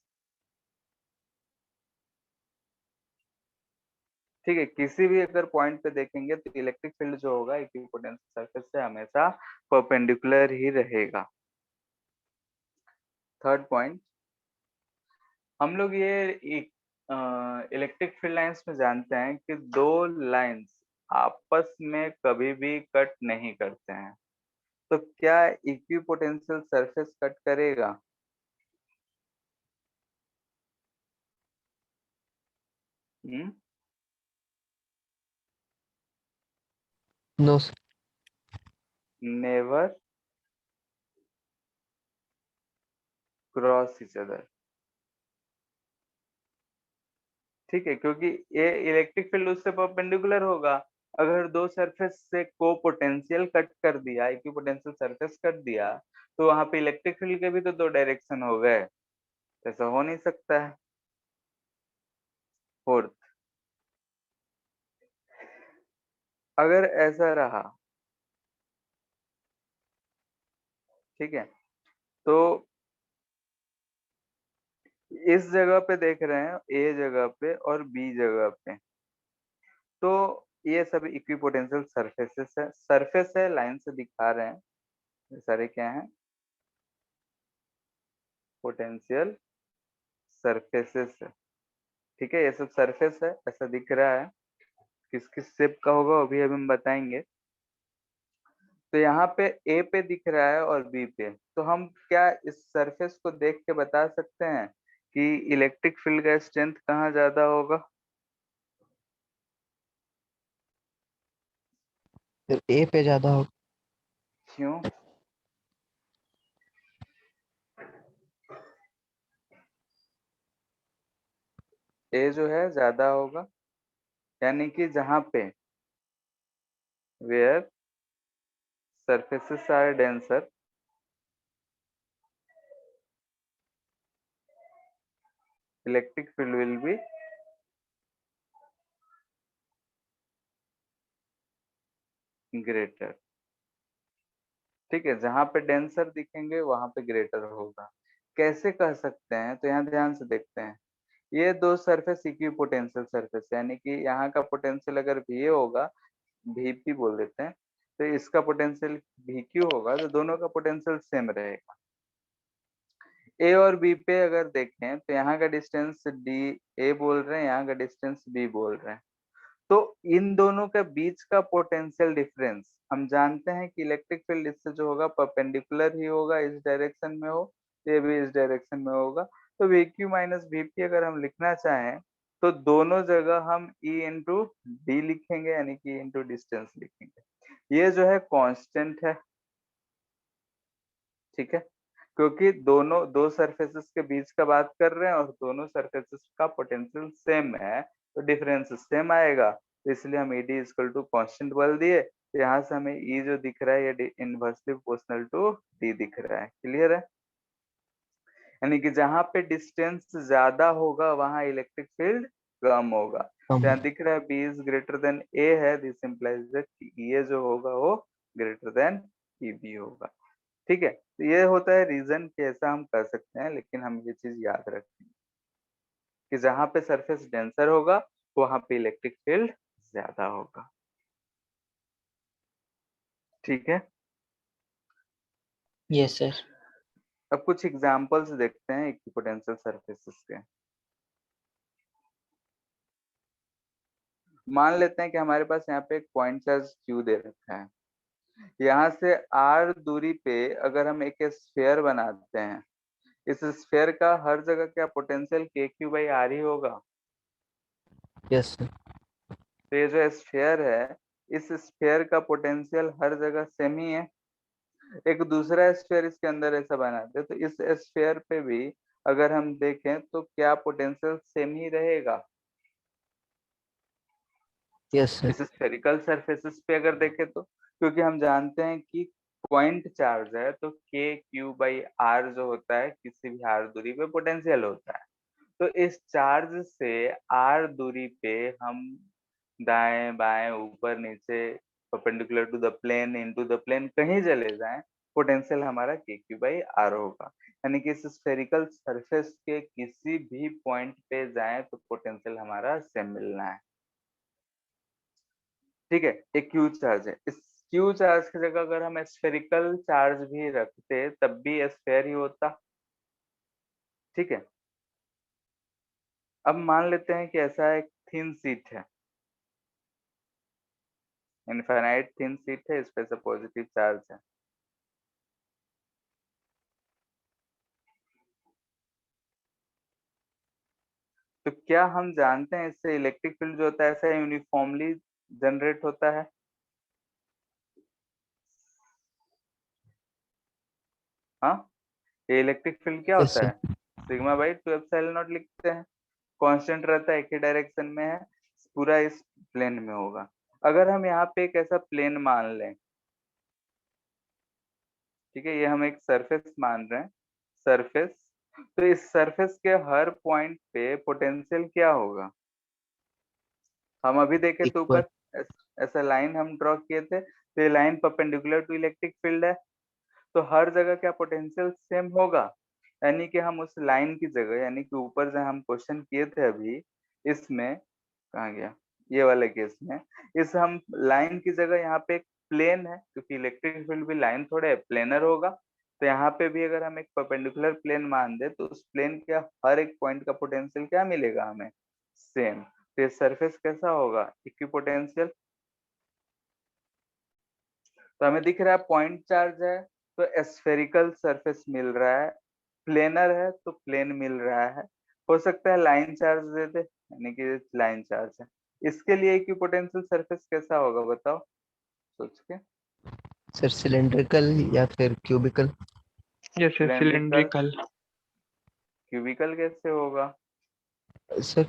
ठीक है, किसी भी अगर पॉइंट पे देखेंगे तो इलेक्ट्रिक फील्ड जो होगा इक्विपोटेंशियल सरफेस से हमेशा परपेंडिकुलर ही रहेगा। थर्ड पॉइंट, हम लोग ये इलेक्ट्रिक फील्ड लाइंस में जानते हैं कि दो लाइंस आपस में कभी भी कट नहीं करते हैं। तो क्या इक्विपोटेंशियल सरफेस कट करेगा? No, sir. Never cross each other. ठीक है, क्योंकि ये इलेक्ट्रिक फील्ड उससे परपेंडिकुलर होगा। अगर दो सरफेस से को पोटेंशियल कट कर दिया, इक्विपोटेंशियल सरफेस कट दिया, तो वहां पे इलेक्ट्रिक फील्ड के भी तो दो डायरेक्शन हो गए। ऐसा हो नहीं सकता है। फोर्थ, अगर ऐसा रहा, ठीक है, तो इस जगह पे देख रहे हैं, ए जगह पे और बी जगह पे, तो ये सब इक्विपोटेंशियल सरफेसेस है। सरफेस है, लाइन से दिखा रहे हैं। ये सारे क्या हैं? पोटेंशियल सरफेसेस है। ठीक है, ये सब सरफेस है, ऐसा दिख रहा है। किस किस शेप का होगा वो भी अभी हम बताएंगे। तो यहाँ पे ए पे दिख रहा है और बी पे, तो हम क्या इस सरफेस को देख के बता सकते हैं कि इलेक्ट्रिक फील्ड का स्ट्रेंथ कहाँ ज्यादा होगा? फिर ए पे ज्यादा होगा। क्यों? ए जो है ज्यादा होगा, यानी कि जहाँ पे where surfaces are denser, electric field will be greater। ठीक है, जहां पे डेंसर दिखेंगे वहां पे ग्रेटर होगा। कैसे कह सकते हैं? तो यहाँ ध्यान से देखते हैं। ये दो सरफेस इक्विपोटेंशियल सरफेस, यानी कि यहाँ का पोटेंशियल अगर भी होगा, वीपी बोल देते हैं, तो इसका पोटेंशियल वीक्यू होगा, तो दोनों का पोटेंशियल सेम रहेगा। ए और बी पे अगर देखें तो यहाँ का डिस्टेंस डी ए बोल रहे हैं, यहाँ का डिस्टेंस बी बोल रहे हैं। तो इन दोनों के बीच का पोटेंशियल डिफरेंस, हम जानते हैं कि इलेक्ट्रिक फील्ड इससे जो होगा परपेंडिकुलर ही होगा, इस डायरेक्शन में हो, ये भी इस डायरेक्शन में होगा। तो VQ माइनस VP अगर हम लिखना चाहें, तो दोनों जगह हम E इंटू डी लिखेंगे, यानी कि इंटू डिस्टेंस लिखेंगे। ये जो है कांस्टेंट है। ठीक है, क्योंकि दोनों दो सरफेसेस के बीच का बात कर रहे हैं और दोनों सरफेसेस का पोटेंशियल सेम है, तो डिफरेंस सेम आएगा। तो इसलिए हम ईडी इक्वल टू कांस्टेंट बोल दिए। तो यहाँ से हमें ई जो दिख रहा है ये इनवर्सली प्रोपोर्शनल टू डी दिख रहा है। क्लियर है? यानी कि जहां पे डिस्टेंस ज्यादा होगा वहां इलेक्ट्रिक फील्ड कम होगा। कम तो यहाँ दिख रहा है बी इज ग्रेटर देन ए है, दिस इंप्लाइज दैट ये जो होगा वो ग्रेटर देन ई बी होगा। ठीक है, तो ये होता है रीजन कि ऐसा हम कर सकते हैं, लेकिन हम ये चीज याद रखें कि जहां पे सरफेस डेंसर होगा वहां पे इलेक्ट्रिक फील्ड ज्यादा होगा। ठीक है, यस सर। अब कुछ एग्जांपल्स देखते हैं इक्विपोटेंशियल सरफेसेस के। मान लेते हैं कि हमारे पास यहाँ पे एक पॉइंट चार्ज क्यू दे रखा है। यहाँ से आर दूरी पे अगर हम एक स्फेयर बनाते हैं, इस स्फेयर का हर जगह क्या पोटेंशियल के क्यू बाई आर ही होगा। Yes sir. तो ये जो स्फेयर है, इस स्फेयर का पोटेंशियल हर जगह सेम ही है। एक दूसरा स्फेयर इसके अंदर ऐसा बनाते हैं, तो इस स्फेयर पे भी अगर हम देखें तो क्या पोटेंशियल सेम ही रहेगा। Yes sir. इस स्फेरिकल सरफेसेस पे अगर देखें तो, क्योंकि हम जानते हैं कि पॉइंट चार्ज है तो के क्यू बाई आर जो होता है किसी भी आर दूरी पे पोटेंशियल होता है। तो इस चार्ज से आर दूरी पे हम दाएं बाएं ऊपर नीचे perpendicular to the plane into the plane कहीं चले जाएं, पोटेंशियल हमारा के क्यू बाई आर होगा। यानी कि इस स्फेरिकल सरफेस के किसी भी पॉइंट पे जाएं तो पोटेंशियल हमारा सेम मिलना है। ठीक है, एक क्यू चार्ज है। इस क्यू चार्ज की जगह अगर हम स्फेरिकल चार्ज भी रखते तब भी स्फेयर ही होता। ठीक है, अब मान लेते हैं कि ऐसा एक थिन शीट है, इनफाइनाइट थिन शीट है, इस पे से पॉजिटिव चार्ज है। तो क्या हम जानते हैं इससे इलेक्ट्रिक फील्ड जो होता है ऐसा यूनिफॉर्मली जनरेट होता है? हाँ, ये इलेक्ट्रिक फील्ड क्या यस होता सर। है? सिग्मा बाई 2 एप्सिलॉन नॉट लिखते हैं। कांस्टेंट रहता है, एक ही डायरेक्शन में है, पूरा इस प्लेन में होगा। अगर हम यहाँ पे एक ऐसा प्लेन मान लें, ठीक है, ये हम एक सरफेस मान रहे हैं, सरफेस, तो इस सरफेस के हर पॉइंट पे पोटेंशियल क्या होगा? हम अभी देखे तो इक्वल। ऊपर ऐसा लाइन हम ड्रॉ किए थे, तो ये line perpendicular to electric field है, तो हर जगह क्या पोटेंशियल सेम होगा? यानी कि हम उस लाइन की जगह, यानी कि ऊपर जहां हम क्वेश्चन किए थे अभी, इसमें कहाँ गया, ये वाले केस में, इस हम लाइन की जगह यहाँ पे एक प्लेन है, क्योंकि इलेक्ट्रिक फील्ड भी लाइन थोड़े प्लेनर होगा, तो यहाँ पे भी अगर हम एक परपेंडिकुलर प्लेन मान दे तो उस प्लेन के हर एक पॉइंट का पोटेंशियल क्या मिलेगा हमें? सेम। तो ये सरफेस कैसा होगा? इक्विपोटेंशियल। तो हमें दिख रहा है पॉइंट चार्ज है तो स्फेरिकल सरफेस मिल रहा है, प्लेनर है तो प्लेन मिल रहा है, हो सकता है लाइन चार्ज दे दे, यानी कि लाइन चार्ज है। इसके लिए इक्विपोटेंशियल सरफेस कैसा होगा बताओ सोच के? सर सिलेंड्रिकल या फिर cubical. Yes sir, cylindrical. Cylindrical. Cubical कैसे होगा? सर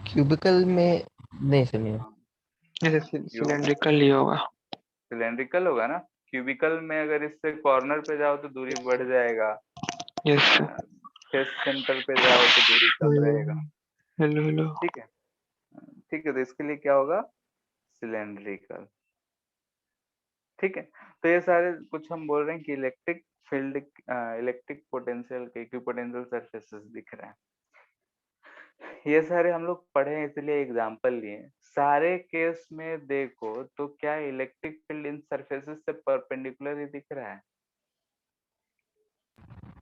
क्यूबिकल में नहीं सुनिए। यस, क्यू सिलेंड्रिकल ही होगा। सिलेंड्रिकल होगा ना। क्यूबिकल में अगर इससे कॉर्नर पे जाओ तो दूरी बढ़ जाएगा, यस। फेस सेंटर पे जाओ तो दूरी कम रहेगा। Hello hello. ठीक है, ठीक है, तो इसके लिए क्या होगा? सिलेंड्रिकल। ठीक है, तो ये सारे कुछ हम बोल रहे हैं कि इलेक्ट्रिक फील्ड, इलेक्ट्रिक पोटेंशियल के इक्विपोटेंशियल सरफेसेस दिख रहे हैं। ये सारे हम लोग पढ़े हैं इसलिए एग्जांपल लिए। सारे केस में देखो तो क्या इलेक्ट्रिक फील्ड इन सरफेसेस से परपेंडिकुलर ही दिख रहा है?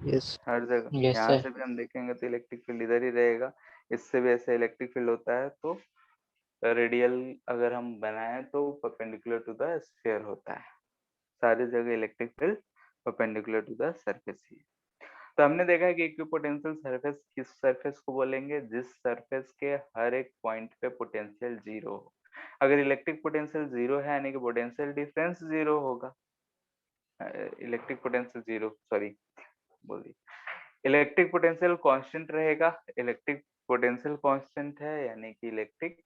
यस। हर जगह यस यहाँ सर। से भी हम देखेंगे तो इलेक्ट्रिक फील्ड इधर ही रहेगा, इससे भी ऐसे इलेक्ट्रिक फील्ड होता है, तो रेडियल अगर हम बनाए तो परपेंडिकुलर टू द स्फीयर होता है। सारी जगह electric field perpendicular to the surface ही है। तो हमने देखा है कि इक्विपोटेंशियल सरफेस किस सरफेस को बोलेंगे? जिस सरफेस के हर एक पॉइंट पे पोटेंशियल जीरो हो। अगर इलेक्ट्रिक पोटेंशियल जीरो है यानी कि पोटेंशियल डिफरेंस जीरो होगा। इलेक्ट्रिक पोटेंशियल जीरो, सॉरी बोल दी, इलेक्ट्रिक पोटेंशियल कांस्टेंट रहेगा, इलेक्ट्रिक पोटेंशियल कांस्टेंट है यानी कि इलेक्ट्रिक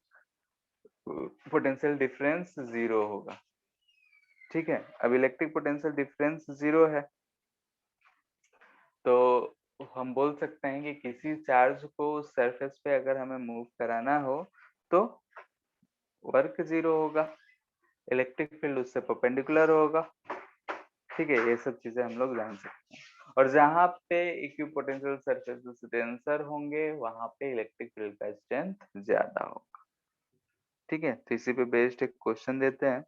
पोटेंशियल डिफरेंस जीरो होगा। ठीक है, अब इलेक्ट्रिक पोटेंशियल डिफरेंस जीरो है तो हम बोल सकते हैं कि किसी चार्ज को सरफेस पे अगर हमें मूव कराना हो तो वर्क जीरो होगा, इलेक्ट्रिक फील्ड उससे परपेंडिकुलर होगा। ठीक है, ये सब चीजें हम लोग जान सकते हैं। और जहां पे इक्विपोटेंशियल सरफेसेस डेंसर होंगे वहां पे इलेक्ट्रिक फील्ड का स्ट्रेंथ ज्यादा होगा। ठीक है, तो इसी पे बेस्ड एक क्वेश्चन देते हैं।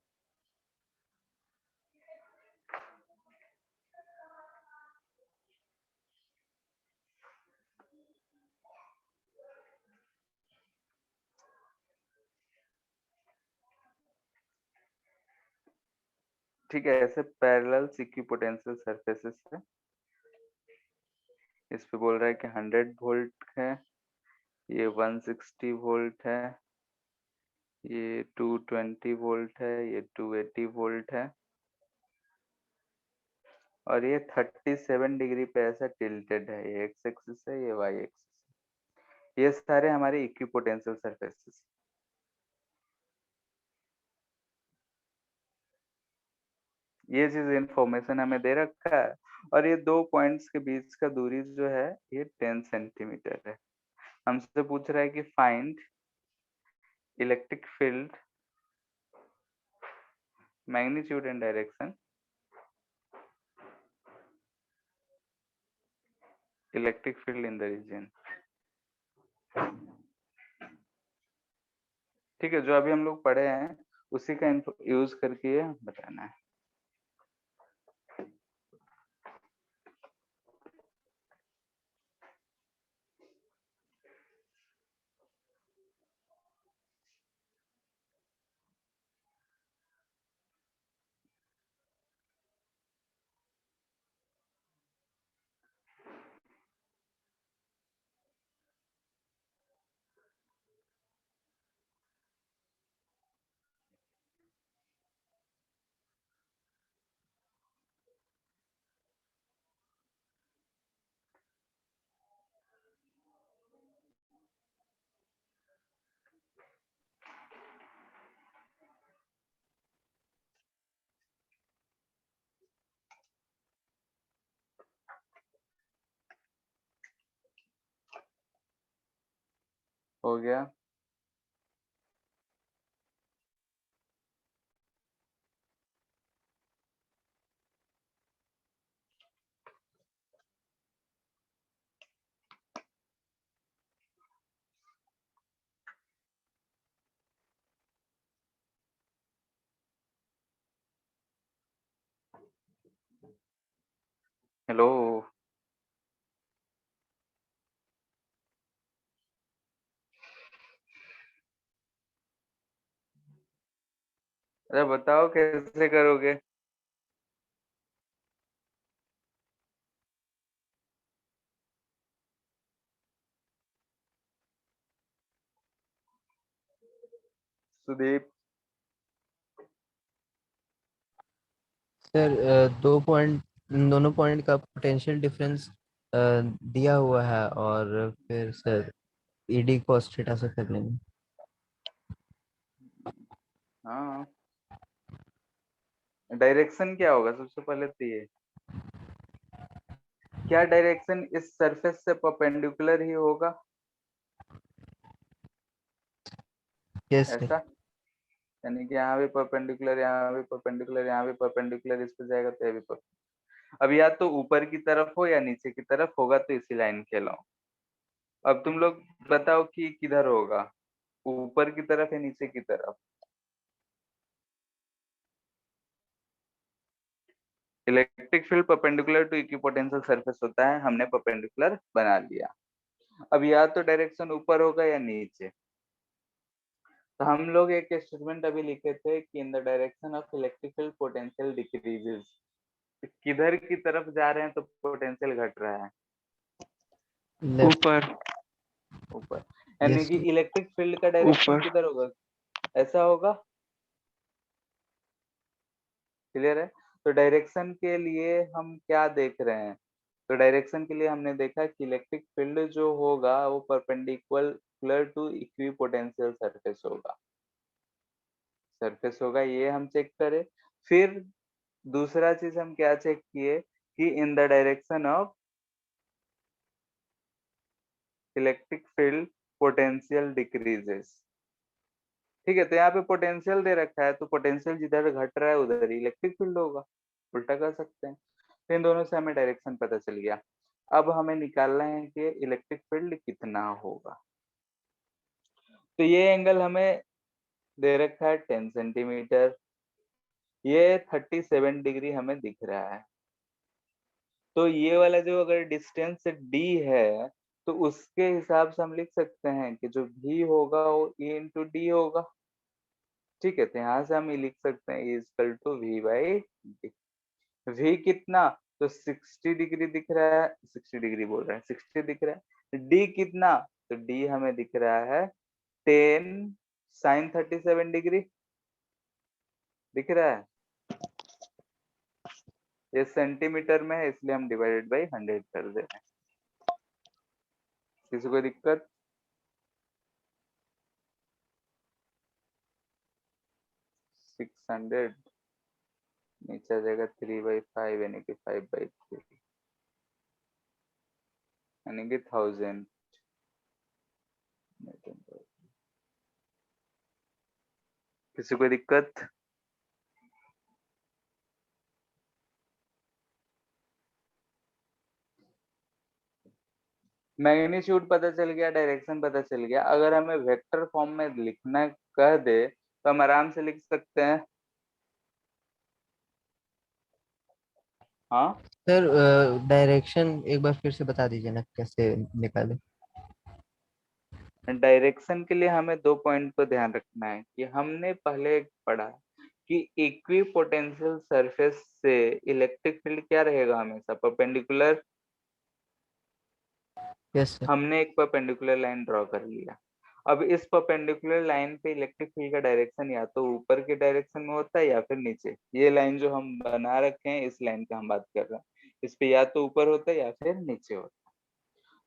ठीक है, ऐसे पैरेलल इक्विपोटेंशियल सरफेसेस है, इस पे बोल रहा है कि 100 वोल्ट है, ये 160 वोल्ट है, ये 220 वोल्ट है, ये 280 वोल्ट है, और ये 37 डिग्री पे ऐसा टिल्टेड है, ये एक्स एक्सिस है, ये वाई एक्सिस। ये सारे हमारे इक्विपोटेंशियल सरफेसेस। ये चीज इंफॉर्मेशन हमें दे रखा है, और ये दो पॉइंट्स के बीच का दूरी जो है ये 10 सेंटीमीटर है। हमसे पूछ रहा है कि find electric field magnitude and direction, electric field in the region. ठीक है, जो अभी हम लोग पढ़े हैं उसी का यूज करके ये बताना है। हो गया। हेलो। अरे बताओ कैसे करोगे? सुदीप। सर दो पॉइंट, इन दोनों पॉइंट का पोटेंशियल डिफरेंस दिया हुआ है, और फिर सर ईडी कॉस थीटा से कर लेंगे। हाँ, डायरेक्शन क्या होगा सबसे पहले तो ये, क्या डायरेक्शन इस सरफेस से परपेंडिकुलर ही होगा? Yes sir. ऐसा, यानी कि यहाँ भी परपेंडिकुलर, यहाँ भी परपेंडिकुलर, यहाँ भी परपेंडिकुलर, इस पे जाएगा तो ये भी अब या तो ऊपर की तरफ हो या नीचे की तरफ होगा, तो इसी लाइन के लाओ। अब तुम लोग बताओ कि किधर होगा, ऊपर की तरफ या नीचे की तरफ? Electric field perpendicular to equipotential surface होता है, हमने परपेंडिकुलर बना लिया। अब या तो डायरेक्शन ऊपर होगा या नीचे। तो हम लोग एक स्टेटमेंट अभी लिखे थे कि in the direction of electric field potential decreases, किधर की तरफ जा रहे हैं तो पोटेंशियल घट रहा है? लेफ्ट। ऊपर। ऊपर। यानी यस कि सर। इलेक्ट्रिक फील्ड का डायरेक्शन ऊपर। किधर होगा? ऐसा होगा। क्लियर है? तो डायरेक्शन के लिए हम क्या देख रहे हैं? तो डायरेक्शन के लिए हमने देखा कि इलेक्ट्रिक फील्ड जो होगा वो परपेंडिकुलर टू इक्विपोटेंशियल सरफेस होगा। सरफेस होगा, ये हम चेक करें। फिर दूसरा चीज हम क्या चेक किए कि in the direction of electric field potential decreases. ठीक है, तो यहाँ पे पोटेंशियल दे रखा है, तो पोटेंशियल जिधर घट रहा है उधर ही इलेक्ट्रिक फील्ड होगा, उल्टा कर सकते हैं। तो इन दोनों से हमें डायरेक्शन पता चल गया। अब हमें निकालना है कि इलेक्ट्रिक फील्ड कितना होगा। तो ये एंगल हमें दे रखा है 10 सेंटीमीटर, ये 37 डिग्री हमें दिख रहा है। तो ये वाला जो अगर डिस्टेंस डी है, तो उसके हिसाब से हम लिख सकते हैं कि जो भी होगा वो ई इंटू डी होगा। ठीक है, तो यहाँ से हम ये लिख सकते हैं is to V by D. V कितना? तो 60 डिग्री दिख रहा है, 60 डिग्री बोल रहा है, 60 दिख रहा है। डी कितना? तो डी हमें दिख रहा है 10 sin 37 डिग्री दिख रहा है। ये सेंटीमीटर में है, इसलिए हम डिवाइडेड बाई 100 कर दे रहे हैं। किसी को दिक्कत? 600 नीचे आ जाएगा 3/5, यानी कि 5/3, यानी कि 1000। किसी को दिक्कत? मैग्नीट्यूड पता चल गया, डायरेक्शन पता चल गया। अगर हमें वेक्टर फॉर्म में लिखना कह दे तो हम आराम से लिख सकते हैं। हाँ, सर डायरेक्शन एक बार फिर से बता दीजिए ना, कैसे निकाले। डायरेक्शन के लिए हमें दो पॉइंट को ध्यान रखना है कि हमने पहले पढ़ा कि इक्वी पोटेंशियल सरफेस से इलेक्ट्रिक फील्ड क्या रहेगा? हमेशा परपेंडिकुलर। Yes sir. हमने एक परपेंडिकुलर लाइन ड्रॉ कर लिया। अब इस परपेंडिकुलर लाइन पे इलेक्ट्रिक फील्ड का डायरेक्शन या तो ऊपर के डायरेक्शन में होता है या फिर नीचे। ये लाइन जो हम बना रखे हैं, इस लाइन की हम बात कर रहे हैं, इस पे या तो ऊपर होता है या फिर नीचे होता है।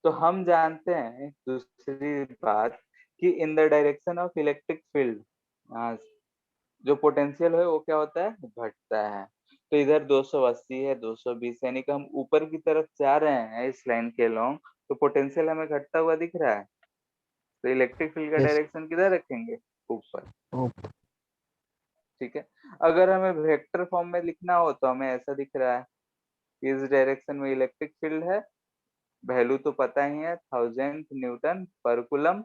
तो हम जानते हैं दूसरी बात कि in the direction of electric field जो पोटेंशियल है वो क्या होता है? घटता है। तो इधर 280 है, 220, यानी कि हम ऊपर की तरफ जा रहे हैं इस लाइन के लॉन्ग, तो पोटेंशियल हमें घटता हुआ दिख रहा है। तो इलेक्ट्रिक फील्ड का Yes. डायरेक्शन किधर रखेंगे? ऊपर। Oh, ठीक है, अगर हमें वेक्टर फॉर्म में लिखना हो तो हमें ऐसा दिख रहा है कि इस डायरेक्शन में इलेक्ट्रिक फील्ड है, वैल्यू तो पता ही है 1000 न्यूटन पर कूलम।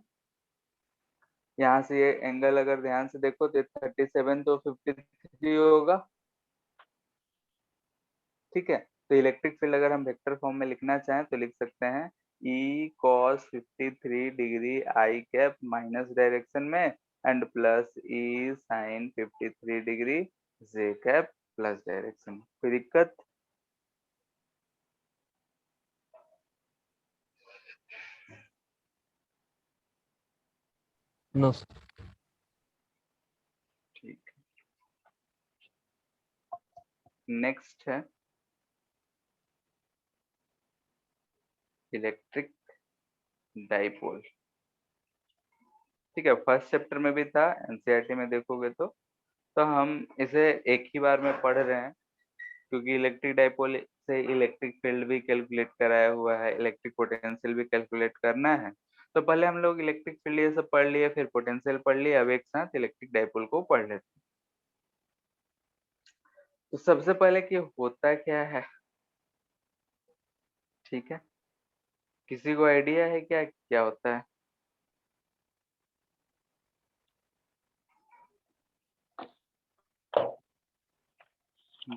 यहाँ से ये एंगल अगर ध्यान से देखो तो 37 तो 53 होगा। ठीक है, तो इलेक्ट्रिक फील्ड अगर हम वेक्टर फॉर्म में लिखना चाहें तो लिख सकते हैं E cos 53 degree I cap minus direction में and plus E sin 53 degree J cap plus direction. कोई दिक्कत? no. ठीक, नेक्स्ट है इलेक्ट्रिक डाइपोल। ठीक है, फर्स्ट चैप्टर में भी था, एनसीईआरटी में देखोगे तो हम इसे एक ही बार में पढ़ रहे हैं क्योंकि इलेक्ट्रिक डाइपोल से इलेक्ट्रिक फील्ड भी कैलकुलेट कराया हुआ है, इलेक्ट्रिक पोटेंशियल भी कैलकुलेट करना है। तो पहले हम लोग इलेक्ट्रिक फील्ड ये सब पढ़ लिए, फिर पोटेंशियल पढ़ लिए, अब एक साथ इलेक्ट्रिक डाइपोल को पढ़ लेते हैं। तो सबसे पहले कि होता क्या है, ठीक है, किसी को आइडिया है क्या क्या होता है?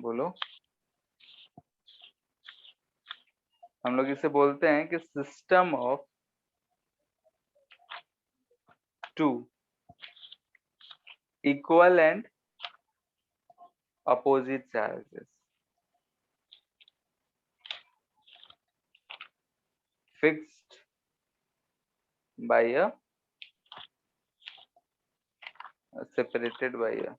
बोलो। हम लोग इसे बोलते हैं कि system of two equal and opposite charges fixed by a separated by a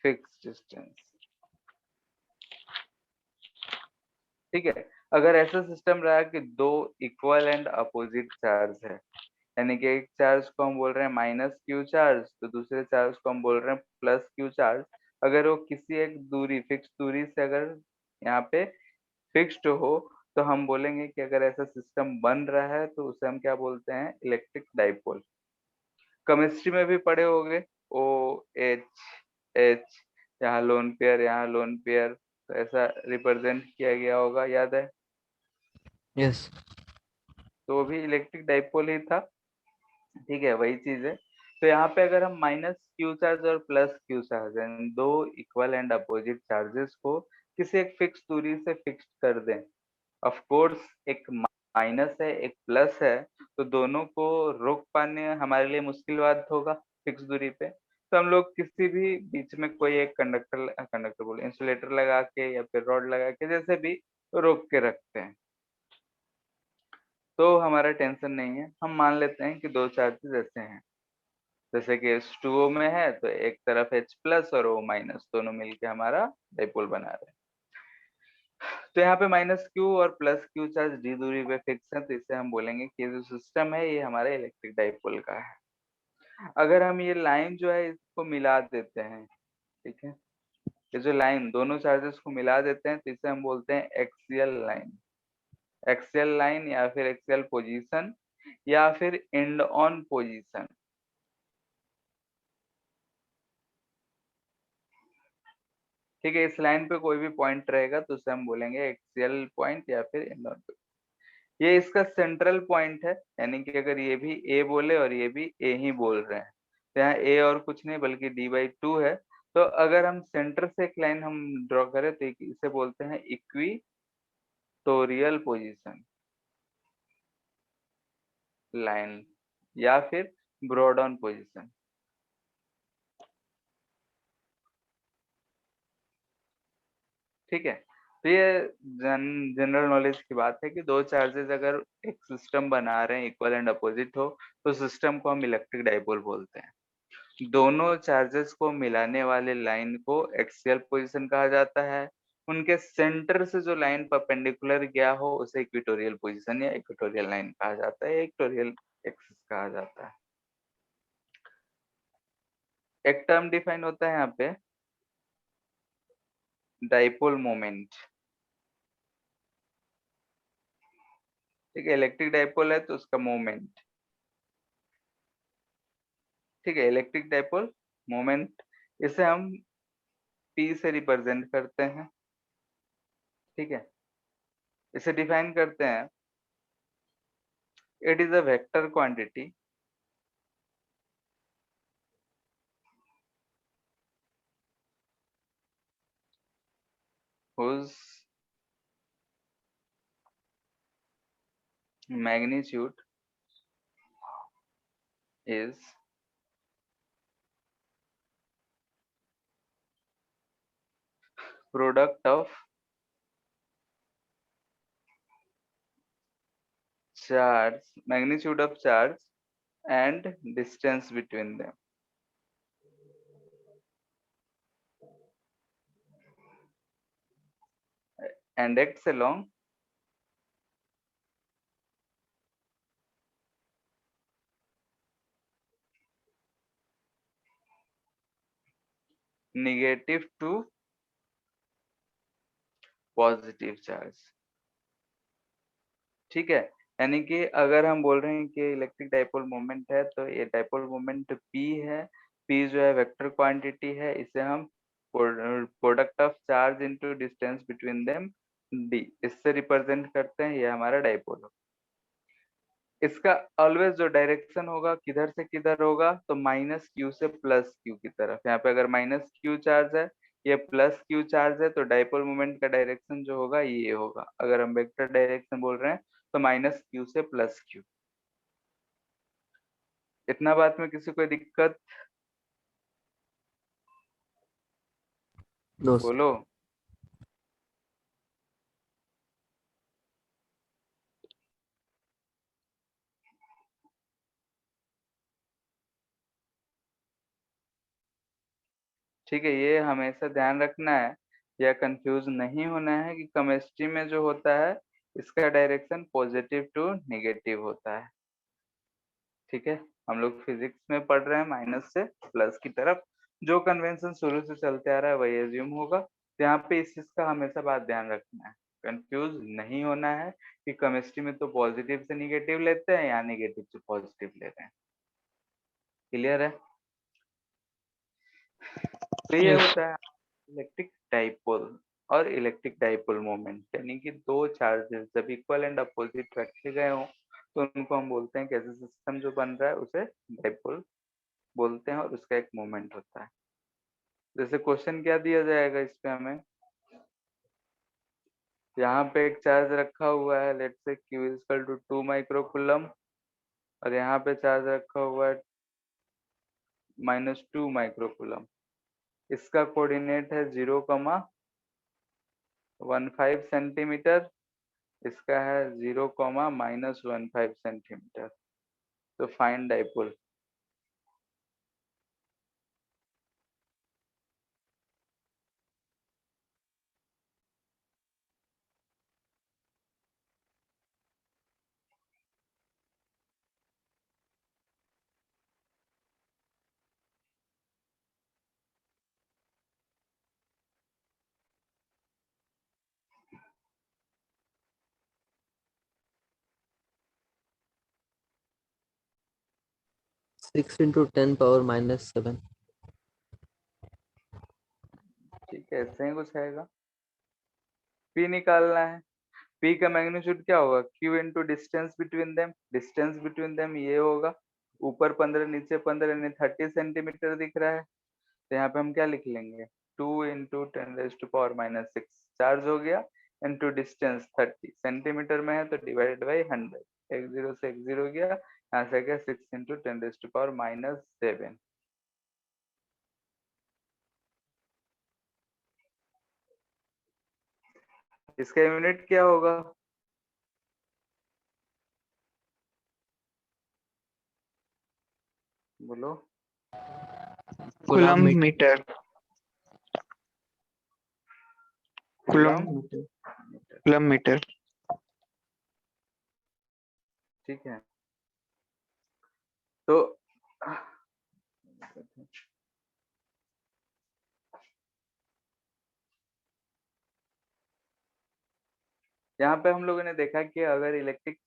fixed distance। ठीक है, अगर ऐसा सिस्टम रहा कि दो इक्वल एंड अपोजिट चार्ज है, यानी कि एक चार्ज को हम बोल रहे हैं माइनस क्यू चार्ज तो दूसरे चार्ज को हम बोल रहे हैं प्लस क्यू चार्ज, अगर वो किसी एक दूरी फिक्स दूरी से अगर यहाँ पे फिक्स्ड हो तो हम बोलेंगे कि अगर ऐसा सिस्टम बन रहा है तो उसे हम क्या बोलते हैं? Electric dipole. केमिस्ट्री में भी पढ़े होंगे, ओ एच एच, यहाँ लोन पेयर यहाँ लोन पेयर, तो ऐसा रिप्रेजेंट किया गया होगा, याद है? Yes. तो वो भी इलेक्ट्रिक डाइपोल ही था। ठीक है, वही चीज है। तो यहाँ पे अगर हम माइनस क्यू चार्ज और प्लस क्यू चार्ज दो इक्वल एंड अपोजिट चार्जेस को किसी एक फिक्स दूरी से फिक्स कर दें, ऑफ कोर्स एक माइनस है एक प्लस है, तो दोनों को रोक पाने हमारे लिए मुश्किल बात होगा फिक्स दूरी पे। तो हम लोग किसी भी बीच में कोई एक कंडक्टर कंडक्टर बोले इंसुलेटर लगा के या फिर रॉड लगा के जैसे भी रोक के रखते हैं, तो हमारा टेंशन नहीं है। हम मान लेते हैं कि दो चार्जेस ऐसे हैं, जैसे कि H2O में है तो एक तरफ H प्लस और O माइनस दोनों मिलके हमारा डाइपोल बना रहे हैं। तो यहाँ पे माइनस क्यू और प्लस क्यू चार्ज डी दूरी पे फिक्स है, तो इसे हम बोलेंगे कि जो सिस्टम है ये हमारे इलेक्ट्रिक डाइपोल का है। अगर हम ये लाइन जो है इसको मिला देते हैं, ठीक है, ये जो लाइन दोनों चार्जेस को मिला देते हैं तो इसे हम बोलते हैं एक्सियल लाइन। एक्सियल लाइन या फिर एक्सियल पोजीशन या फिर एंड ऑन पोजीशन। ठीक है, इस लाइन पे कोई भी पॉइंट रहेगा तो उसे हम बोलेंगे एक्सियल पॉइंट या फिर एंड ऑन। ये इसका सेंट्रल पॉइंट है, यानी कि अगर ये भी ए बोले और ये भी ए ही बोल रहे हैं तो यहाँ ए और कुछ नहीं बल्कि d/2 है। तो अगर हम सेंटर से एक लाइन हम ड्रॉ करें तो इसे बोलते हैं इक्विटोरियल पोजीशन लाइन या फिर ब्रॉड ऑन पोजीशन। ठीक है, तो ये जनरल नॉलेज की बात है कि दो चार्जेस अगर एक सिस्टम बना रहे हैं इक्वल एंड अपोजिट हो तो सिस्टम को हम इलेक्ट्रिक डाइपोल बोलते हैं। दोनों चार्जेस को मिलाने वाले लाइन को एक्सियल पोजीशन कहा जाता है। उनके सेंटर से जो लाइन परपेंडिकुलर गया हो उसे इक्वेटोरियल पोजीशन या इक्वेटोरियल लाइन कहा जाता है, इक्वेटोरियल एक्सिस कहा जाता है। एक टर्म डिफाइन होता है यहाँ पे डाइपोल मोमेंट। ठीक है, इलेक्ट्रिक डाइपोल है तो उसका मोमेंट, ठीक है, इलेक्ट्रिक डाइपोल मोमेंट, इसे हम P से रिप्रेजेंट करते हैं। ठीक है, इसे डिफाइन करते हैं, it is a vector quantity whose magnitude is product of charge, magnitude of charge and distance between them. And acts along negative to positive charge. ठीक है, यानी कि अगर हम बोल रहे हैं कि इलेक्ट्रिक डाइपोल मोमेंट है तो ये डाइपोल मोमेंट P है, P जो है वेक्टर क्वांटिटी है, इसे हम product of charge into distance between them D इससे रिप्रेजेंट करते हैं, ये हमारा डाइपोल हो। इसका ऑलवेज जो डायरेक्शन होगा किधर से किधर होगा, तो माइनस क्यू से प्लस क्यू की तरफ। यहाँ पे अगर माइनस क्यू चार्ज है, ये प्लस क्यू चार्ज है, तो डाइपोल मोमेंट का डायरेक्शन जो होगा ये होगा। अगर हम वेक्टर डायरेक्शन बोल रहे हैं तो माइनस क्यू से प्लस क्यू। इतना बात में किसी को दिक्कत? नो। बोलो। ठीक है, ये हमेशा ध्यान रखना है या कंफ्यूज नहीं होना है कि केमिस्ट्री में जो होता है इसका डायरेक्शन पॉजिटिव टू नेगेटिव होता है। ठीक है, हम लोग फिजिक्स में पढ़ रहे हैं माइनस से प्लस की तरफ, जो कन्वेंशन शुरू से चलते आ रहा है वही एज्यूम होगा। तो यहाँ पे इस चीज का हमेशा बात ध्यान रखना है, कंफ्यूज नहीं होना है कि केमिस्ट्री में तो पॉजिटिव से निगेटिव लेते हैं या नेगेटिव से पॉजिटिव ले रहे हैं। क्लियर है? तो ये Yes. होता है इलेक्ट्रिक डाइपोल और इलेक्ट्रिक डाइपोल मोमेंट, यानी कि दो चार्जेस जब इक्वल एंड अपोजिट रखे गए हो तो उनको हम बोलते हैं, कैसे सिस्टम जो बन रहा है उसे डाइपोल बोलते हैं और उसका एक मोमेंट होता है। जैसे क्वेश्चन क्या दिया जाएगा इस पे हमें, यहाँ पे एक चार्ज रखा हुआ है, let's say Q equal to 2 microcoulomb, और यहाँ पे चार्ज रखा हुआ है -2 माइक्रोकूलम। इसका कोऑर्डिनेट है 0,15 सेंटीमीटर, इसका है 0,-15 सेंटीमीटर। तो फाइंड डाइपोल। Six into 10⁻⁷। ठीक है, ऐसे ही कुछ आएगा। P निकालना है, P का मैग्नीट्यूड क्या होगा, Q into distance between them. Distance between them ये होगा, ऊपर 15 नीचे 15 यानी 30 सेंटीमीटर दिख रहा है। तो यहाँ पे हम क्या लिख लेंगे, 2 इंटू 10⁻⁻6 चार्ज हो गया, इंटू डिस्टेंस 30 सेंटीमीटर में है तो डिवाइडेड बाई 100, एक जीरो से एक जीरो गया, यहाँ से गया 6 इंटू 10⁻⁻7। इसका यूनिट क्या होगा, बोलो। Coulomb meter. Coulomb Coulomb meter. Metre. Coulomb meter. ठीक है, तो यहाँ पे हम लोगों ने देखा कि अगर इलेक्ट्रिक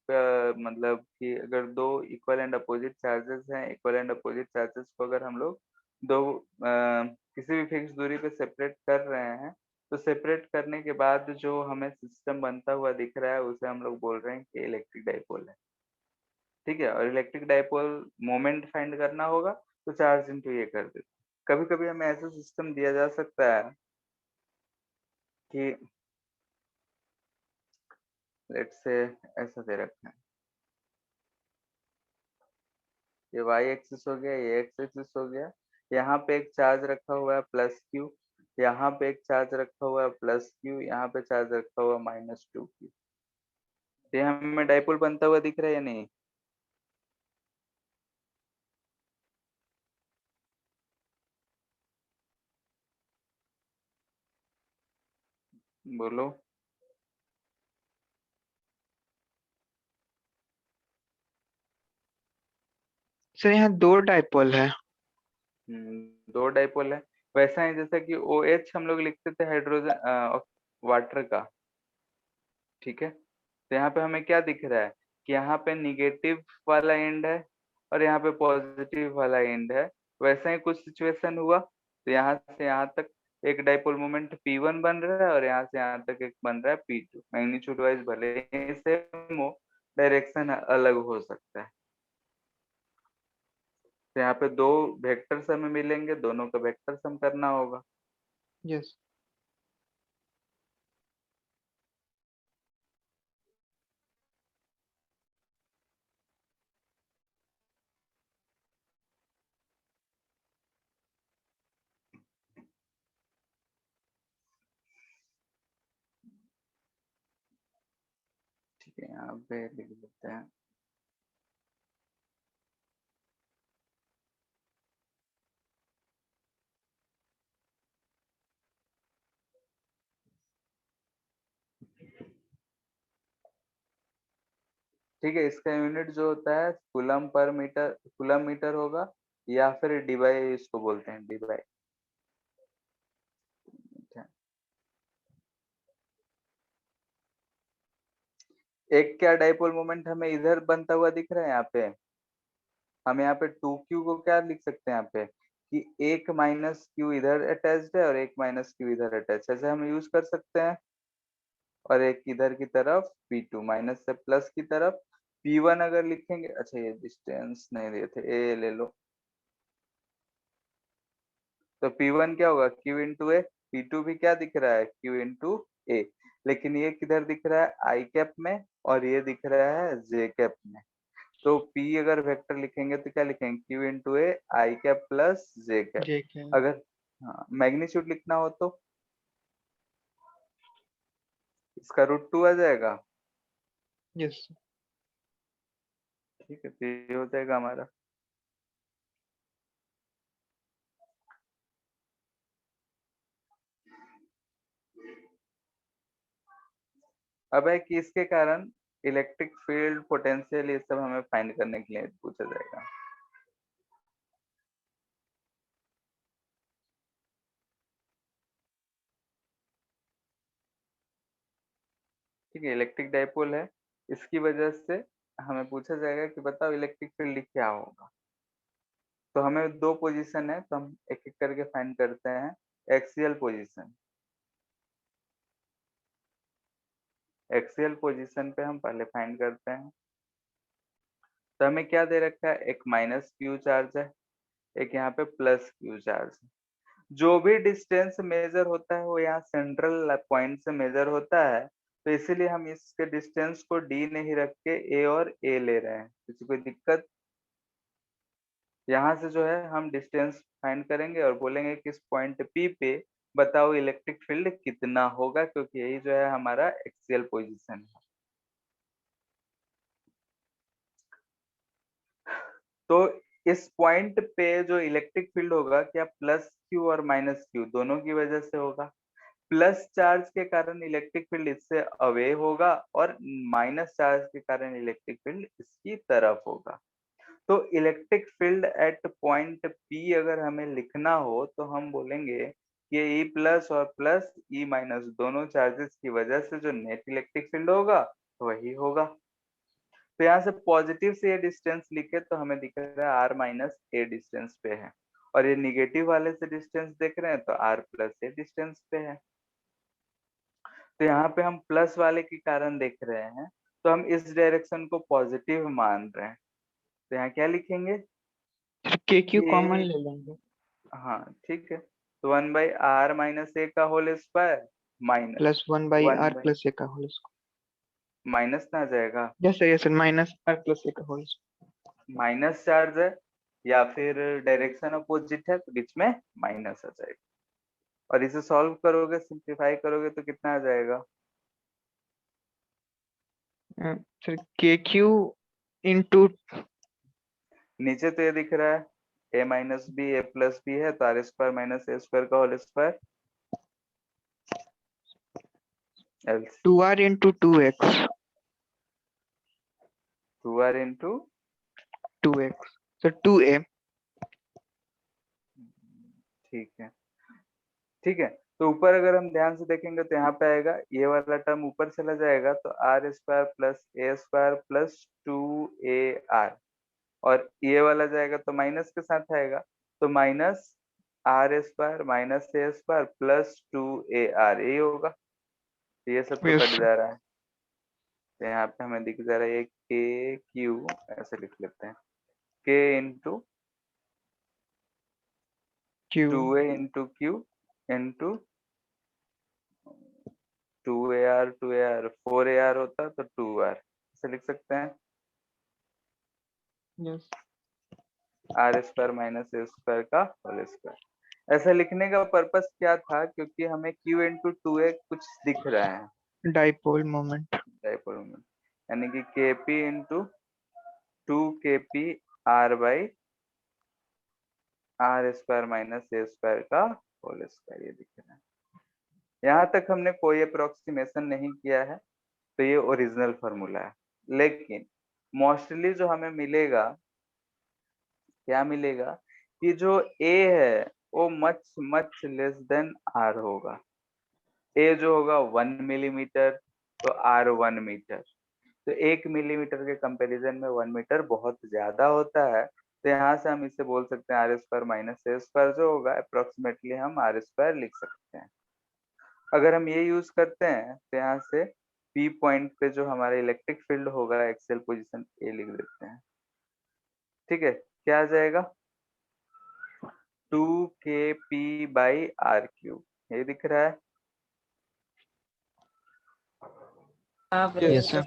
मतलब कि अगर दो इक्वल एंड अपोजिट चार्जेस हैं, इक्वल एंड अपोजिट चार्जेस को अगर हम लोग दो किसी भी फिक्स दूरी पे सेपरेट कर रहे हैं, तो सेपरेट करने के बाद जो हमें सिस्टम बनता हुआ दिख रहा है उसे हम लोग बोल रहे हैं कि इलेक्ट्रिक डाइपोल है। ठीक है, और इलेक्ट्रिक डाइपोल मोमेंट फाइंड करना होगा तो चार्ज इनटू ये कर देते। कभी कभी हमें ऐसा सिस्टम दिया जा सकता है कि लेट्स से ऐसा दे रखा है, ये y एक्सिस हो गया, ये x एक्सिस हो गया, यहाँ पे एक चार्ज रखा हुआ है प्लस q, यहाँ पे एक चार्ज रखा हुआ है प्लस q, यहाँ पे चार्ज रखा हुआ है -2q। ये हमें डाइपोल बनता हुआ दिख रहा है या नहीं? बोलो। सर यहाँ दो डाइपोल है। दो डाइपोल है। वैसा ही जैसा कि OH हम लोग लिखते थे हाइड्रोजन वाटर का। ठीक है, तो यहाँ पे हमें क्या दिख रहा है कि यहाँ पे निगेटिव वाला एंड है और यहाँ पे पॉजिटिव वाला एंड है। वैसा ही कुछ सिचुएशन हुआ तो यहाँ से यहाँ तक एक डाइपोल मोमेंट P1 बन रहा है और यहाँ से यहाँ तक एक बन रहा है P2। मैग्नीट्यूड वाइज भले ही सेम हो, डायरेक्शन अलग हो सकता है। तो यहाँ पे दो वेक्टर्स हमें मिलेंगे, दोनों का वेक्टर सम करना होगा। यस। ठीक है, यहाँ पे लिख देते हैं। ठीक है, इसका यूनिट जो होता है coulomb per metre, coulomb metre होगा, या फिर डीवाई इसको बोलते हैं, डीवाई। एक क्या डाइपोल मोमेंट हमें इधर बनता हुआ दिख रहा है यहाँ पे, हम यहाँ पे 2q को क्या लिख सकते हैं यहाँ पे कि एक माइनस क्यू इधर अटैच्ड है और एक माइनस क्यू इधर अटैच है, ऐसे हम यूज कर सकते हैं। और एक इधर की तरफ P2 माइनस से प्लस की तरफ P1 अगर लिखेंगे, अच्छा ये डिस्टेंस नहीं दिए थे, ए ले लो, तो P1 क्या होगा Q इंटू ए, P2 भी क्या दिख रहा है Q इंटू ए, लेकिन ये किधर दिख रहा है आई कैप में और ये दिख रहा है जे कैप में। तो P अगर वेक्टर लिखेंगे तो क्या लिखेंगे Q इंटू ए आई कैप प्लस जे कैप। जे के। अगर हाँ मैग्नीट्यूड लिखना हो तो इसका √2 आ जाएगा। यस। ठीक है, तो ये हो जाएगा हमारा। अब है कि इसके कारण इलेक्ट्रिक फील्ड, पोटेंशियल, ये सब हमें फाइंड करने के लिए पूछा जाएगा। ठीक है, इलेक्ट्रिक डाइपोल है, इसकी वजह से हमें पूछा जाएगा कि बताओ इलेक्ट्रिक फील्ड क्या होगा। तो हमें दो पोजीशन है, तो हम एक एक करके फाइंड करते हैं। एक्सियल पोजीशन, एक्सियल पोजीशन पे हम पहले फाइंड करते हैं। तो हमें क्या दे रखा है, एक माइनस क्यू चार्ज है, एक यहाँ पे प्लस क्यू चार्ज है। जो भी डिस्टेंस मेजर होता है वो यहाँ सेंट्रल पॉइंट से मेजर होता है, तो इसीलिए हम इसके डिस्टेंस को डी नहीं रख के ए और ए ले रहे हैं। किसी कोई दिक्कत? यहाँ से जो है हम डिस्टेंस फाइंड करेंगे और बोलेंगे कि इस पॉइंट पी पे बताओ इलेक्ट्रिक फील्ड कितना होगा, क्योंकि यही जो है हमारा एक्सियल पोजीशन है। तो इस पॉइंट पे जो इलेक्ट्रिक फील्ड होगा, क्या प्लस क्यू और माइनस क्यू दोनों की वजह से होगा? प्लस चार्ज के कारण इलेक्ट्रिक फील्ड इससे अवे होगा और माइनस चार्ज के कारण इलेक्ट्रिक फील्ड इसकी तरफ होगा। तो electric field at point P अगर हमें लिखना हो तो हम बोलेंगे ये ई प्लस और प्लस ई माइनस दोनों चार्जेस की वजह से जो नेट इलेक्ट्रिक फील्ड होगा वही होगा। तो यहाँ से पॉजिटिव से ये डिस्टेंस लिखे तो हमें दिख रहा है आर माइनस ए डिस्टेंस पे है, और ये निगेटिव वाले से डिस्टेंस देख रहे हैं तो आर प्लस ए डिस्टेंस पे है। तो यहाँ पे हम प्लस वाले के कारण देख रहे हैं तो हम इस डायरेक्शन को पॉजिटिव मान रहे हैं, तो यहाँ क्या लिखेंगे के क्यू कॉमन कि ले लेंगे। हाँ ठीक है, तो 1/r माइनस ए का whole square minus plus 1/r 1 plus A का होल स्क्वायर। माइनस ना आ जाएगा, yes sir minus r plus A का होल स्क्वायर। माइनस चार्ज है या फिर डायरेक्शन अपोजिट है तो बीच में माइनस आ जाएगा, और इसे सॉल्व करोगे सिंप्लीफाई करोगे तो कितना आ जाएगा। सर के क्यू इंटू नीचे तो ये दिख रहा है a minus B A plus B है तो R square minus A square का whole square else 2r into 2x 2r into 2x sir 2a। ठीक है ठीक है। तो ऊपर अगर हम ध्यान से देखेंगे तो यहाँ पे आएगा ये वाला टर्म ऊपर चला जाएगा तो R square plus A square plus 2ar, और ये वाला जाएगा तो माइनस के साथ आएगा तो minus R square minus A square plus 2ar यही होगा। तो ये सब तो यस कट जा रहा है, तो यहाँ पे हमें दिख जा रहा है के क्यू, ऐसे लिख लेते हैं K into Q 2a into Q into 2ar 4ar होता तो 2r ऐसे लिख सकते हैं, yes R square minus A square का होल स्क्वायर। ऐसा लिखने का पर्पस क्या था, क्योंकि हमें q इंटू टू ए कुछ दिख रहा है डाइपोल मोमेंट। डाइपोल मोमेंट, यानी कि kp into 2kp r by R square minus A square का होल स्क्वायर ये दिख रहा है। यहाँ तक हमने कोई अप्रोक्सीमेशन नहीं किया है तो ये ओरिजिनल फॉर्मूला है, लेकिन मोस्टली जो हमें मिलेगा क्या मिलेगा कि जो a है वो much much less than r होगा। a जो होगा 1 मिलीमीटर तो r 1 मीटर, तो 1 मिलीमीटर के कंपैरिजन में 1 मीटर बहुत ज्यादा होता है, तो यहाँ से हम इसे बोल सकते हैं R square minus A square जो होगा अप्रोक्सीमेटली हम आर स्क्वायर लिख सकते हैं। अगर हम ये यूज करते हैं तो यहाँ से P पॉइंट पे जो हमारा इलेक्ट्रिक फील्ड होगा एक्सेल पोजीशन ए लिख देते हैं। ठीक है, क्या आ जाएगा 2kp/r³ ये दिख रहा है। यस सर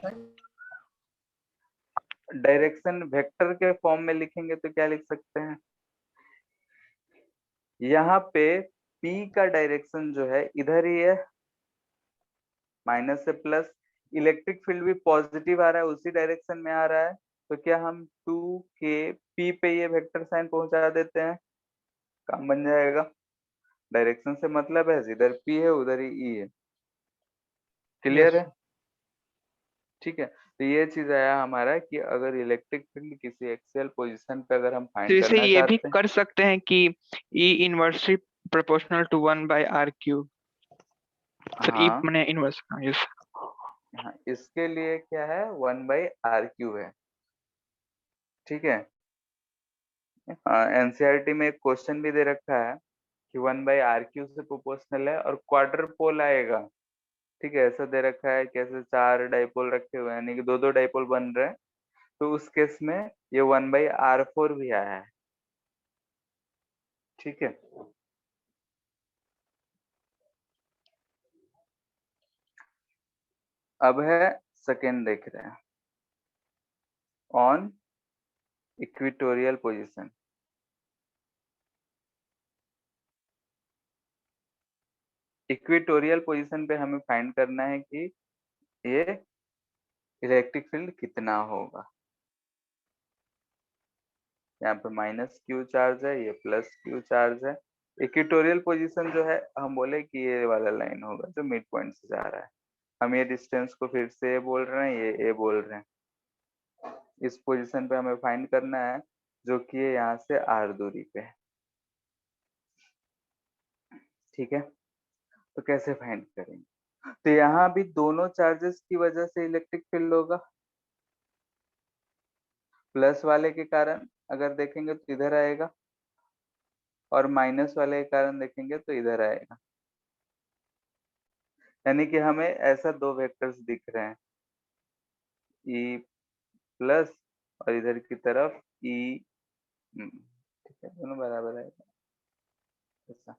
डायरेक्शन वेक्टर के फॉर्म में लिखेंगे तो क्या लिख सकते हैं, यहाँ पे P का डायरेक्शन जो है इधर ही है माइनस से प्लस, इलेक्ट्रिक फील्ड भी पॉजिटिव आ रहा है उसी डायरेक्शन में आ रहा है, तो क्या हम 2kp पे ये वेक्टर साइन पहुंचा देते हैं, काम बन जाएगा। डायरेक्शन से मतलब है जिधर P है उधर ही E है, क्लियर है। ठीक है, तो ये चीज आया हमारा कि अगर इलेक्ट्रिक फील्ड किसी एक्सियल पोजीशन पे अगर हम तो फाइंड इसे करना ये भी चाहते हैं, कर सकते हैं कि E inversely proportional to 1/r³ sir E हाँ मैंने इनवर्स यस हाँ इसके लिए क्या है 1/r³ है। ठीक है, एनसीईआरटी में एक क्वेश्चन भी दे रखा है कि 1/r³ से प्रोपोर्शनल है और क्वार्टर पोल आएगा। ठीक है, ऐसा दे रखा है कैसे 4 डाइपोल रखे हुए हैं यानी कि दो दो डाइपोल बन रहे हैं, तो उस केस में ये 1/r4 भी आया है। ठीक है, अब है सेकेंड देख रहे हैं on equatorial position. Equatorial position पे हमें फाइंड करना है कि ये इलेक्ट्रिक फील्ड कितना होगा। यहाँ पे माइनस क्यू चार्ज है, ये प्लस क्यू चार्ज है। इक्विटोरियल पोजीशन जो है हम बोले कि ये वाला लाइन होगा जो मिड पॉइंट से जा रहा है। हम ये डिस्टेंस को फिर से ए बोल रहे हैं, ये ए बोल रहे हैं। इस पोजीशन पे हमें फाइंड करना है जो कि ये यहाँ से आर दूरी पे है। ठीक है, तो कैसे फाइंड करेंगे? तो यहाँ भी दोनों चार्जेस की वजह से इलेक्ट्रिक फील्ड होगा। प्लस वाले के कारण अगर देखेंगे तो इधर आएगा, और माइनस वाले के कारण देखेंगे तो इधर आएगा। यानी कि हमें ऐसा दो वेक्टर्स दिख रहे हैं, ई प्लस और इधर की तरफ ई। ठीक है, दोनों बराबर आएगा ऐसा।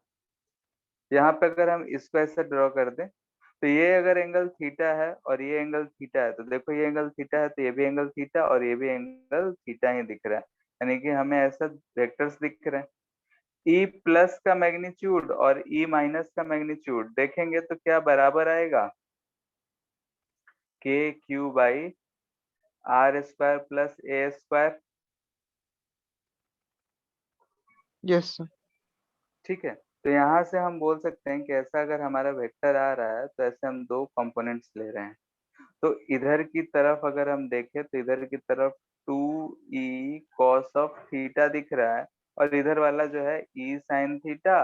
यहाँ पे अगर हम इसको ऐसे ड्रॉ कर दें, तो ये अगर एंगल थीटा है और ये एंगल थीटा है, तो देखो ये एंगल थीटा है तो ये भी एंगल थीटा और ये भी एंगल थीटा ही दिख रहा है। यानी कि हमें ऐसा वेक्टर्स दिख रहे हैं। ई प्लस का मैग्नीट्यूड और ई माइनस का मैग्नीट्यूड देखेंगे तो क्या बराबर आएगा? K Q by R square plus A square. Yes, sir. ठीक है, तो यहाँ से हम बोल सकते हैं कि ऐसा अगर हमारा वेक्टर आ रहा है तो ऐसे हम दो कंपोनेंट्स ले रहे हैं। तो इधर की तरफ अगर हम देखें तो इधर की तरफ 2e cos ऑफ थीटा दिख रहा है, और इधर वाला जो है e sin थीटा,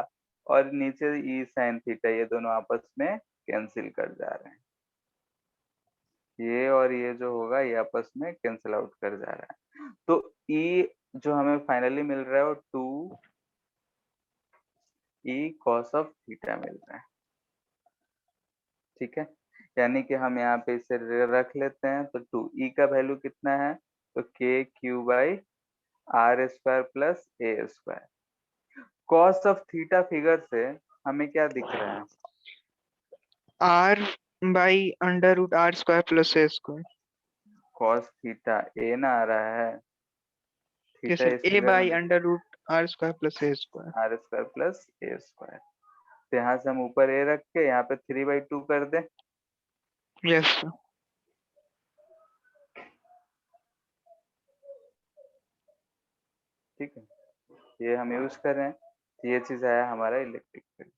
और नीचे e sin थीटा, ये दोनों आपस में कैंसिल कर जा रहे हैं। ये और ये जो होगा ये आपस में कैंसिल आउट कर जा रहा है। तो e जो हमें फाइनली मिल रहा है वो 2e cos ऑफ थीटा मिल रहा है। ठीक है, यानी कि हम यहाँ पे इसे रख लेते हैं, तो 2e का वैल्यू कितना है? तो K Q by R square plus A square. Cos of theta figure से हमें क्या दिख रहा है? R by under root R square plus A square. Cos theta A ना आ रहा है, Yes, थीटा sir. इस A फिगर by में दिख under root R square plus A square. R square plus A square. तो यहाँ से हम ऊपर ए रख के यहाँ पे 3/2 कर दें। Yes, sir. ठीक है, ये हम यूज कर रहे हैं, तो ये चीज आया हमारा इलेक्ट्रिक फील्ड।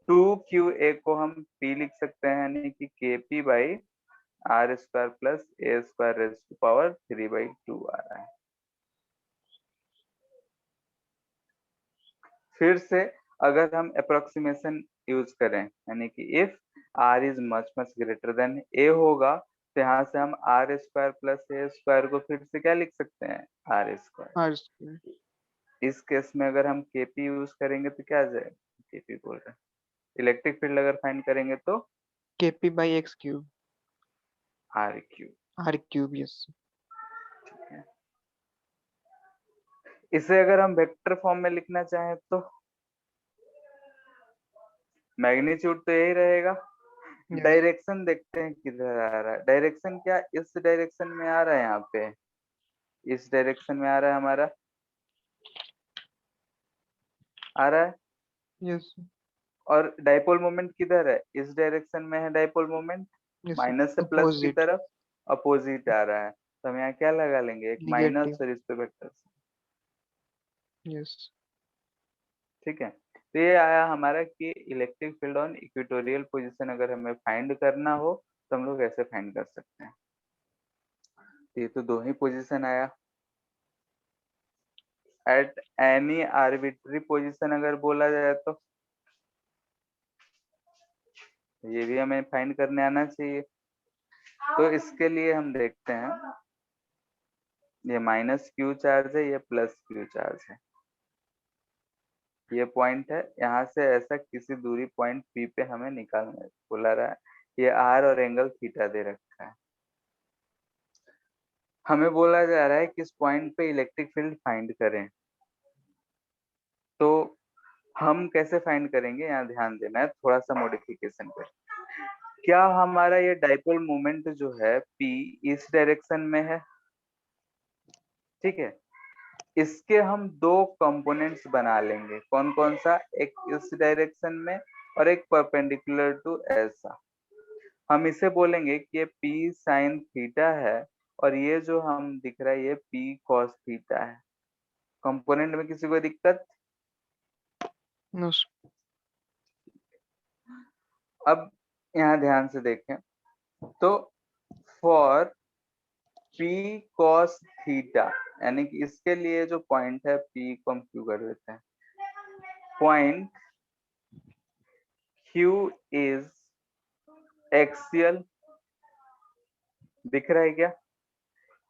2qa को हम p लिख सकते हैं, यानी कि kp by R square plus A square raise to power 3/2 आ रहा है। फिर से अगर हम अप्रोक्सीमेशन यूज करें, यानी कि if r is much much greater than a होगा, तो यहाँ से हम R square plus A square को फिर से क्या लिख सकते हैं? R square. R square. इस केस में अगर हम kp यूज करेंगे तो क्या आ जाएगा? kp बोल रहे हैं, इलेक्ट्रिक फील्ड अगर फाइंड करेंगे तो Kp by x cube. R cube. R cube, yes, sir. ठीक है, इसे अगर हम वेक्टर फॉर्म में लिखना चाहें तो मैग्नीट्यूड तो यही रहेगा। Yes. डायरेक्शन देखते हैं किधर आ रहा है। डायरेक्शन क्या इस डायरेक्शन में आ रहा है? यहाँ पे इस डायरेक्शन में आ रहा है हमारा, आ रहा है। Yes, sir. और डाइपोल मोमेंट किधर है? इस डायरेक्शन में है dipole moment, Yes, sir. Minus से प्लस की Opposite. तरफ अपोजिट आ रहा है। तो हम यहाँ क्या लगा लेंगे? एक माइनस Negative. और इस पे वेक्टर। Yes. ठीक है, तो ये आया हमारा कि electric field on equatorial position अगर हमें फाइंड करना हो तो हम लोग ऐसे फाइंड कर सकते हैं। ये तो दो ही पोजीशन आया। एट एनी आर्बिट्री पोजीशन अगर बोला जाए तो ये भी हमें फाइंड करने आना चाहिए। तो इसके लिए हम देखते हैं, ये माइनस क्यू चार्ज है, ये प्लस क्यू चार्ज है, ये पॉइंट है। यहाँ से ऐसा किसी दूरी पॉइंट पी पे हमें निकालना बोला रहा है। ये आर और एंगल थीटा दे रखा है। हमें बोला जा रहा है कि इस पॉइंट पे इलेक्ट्रिक फील्ड फाइंड करें। तो हम कैसे फाइंड करेंगे? यहाँ ध्यान देना है, थोड़ा सा मॉडिफिकेशन कर। क्या हमारा ये डाइपोल मोमेंट जो है P इस डायरेक्शन में है? ठीक है, इसके हम दो कंपोनेंट्स बना लेंगे। कौन कौन सा? एक इस डायरेक्शन में और एक परपेंडिकुलर टू ऐसा। हम इसे बोलेंगे कि ये P sin थीटा है, और ये जो हम दिख रहा है ये P cos थीटा है। कंपोनेंट में किसी को दिक्कत? No, sir. अब यहाँ ध्यान से देखें तो फॉर P cos थीटा, यानी कि इसके लिए जो पॉइंट है P को हम Q कर देते हैं। पॉइंट Q इज एक्सियल, दिख रहा है क्या?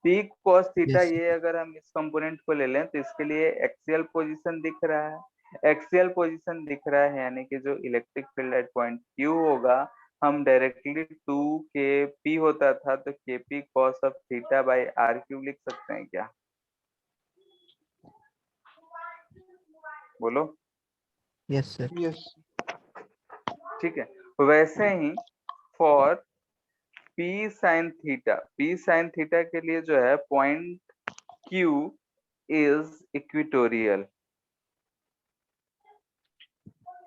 P cos theta, Yes. ये अगर हम इस कंपोनेंट को ले लें तो इसके लिए एक्सियल पोजीशन दिख रहा है। एक्सियल पोजीशन दिख रहा है यानी कि जो electric field at point Q होगा, हम डायरेक्टली 2kp होता था तो kp cos of theta by r³ लिख सकते हैं क्या? बोलो। Yes, sir. Yes. ठीक है, वैसे ही फॉर P sin थीटा के लिए जो है पॉइंट Q इज इक्वेटोरियल।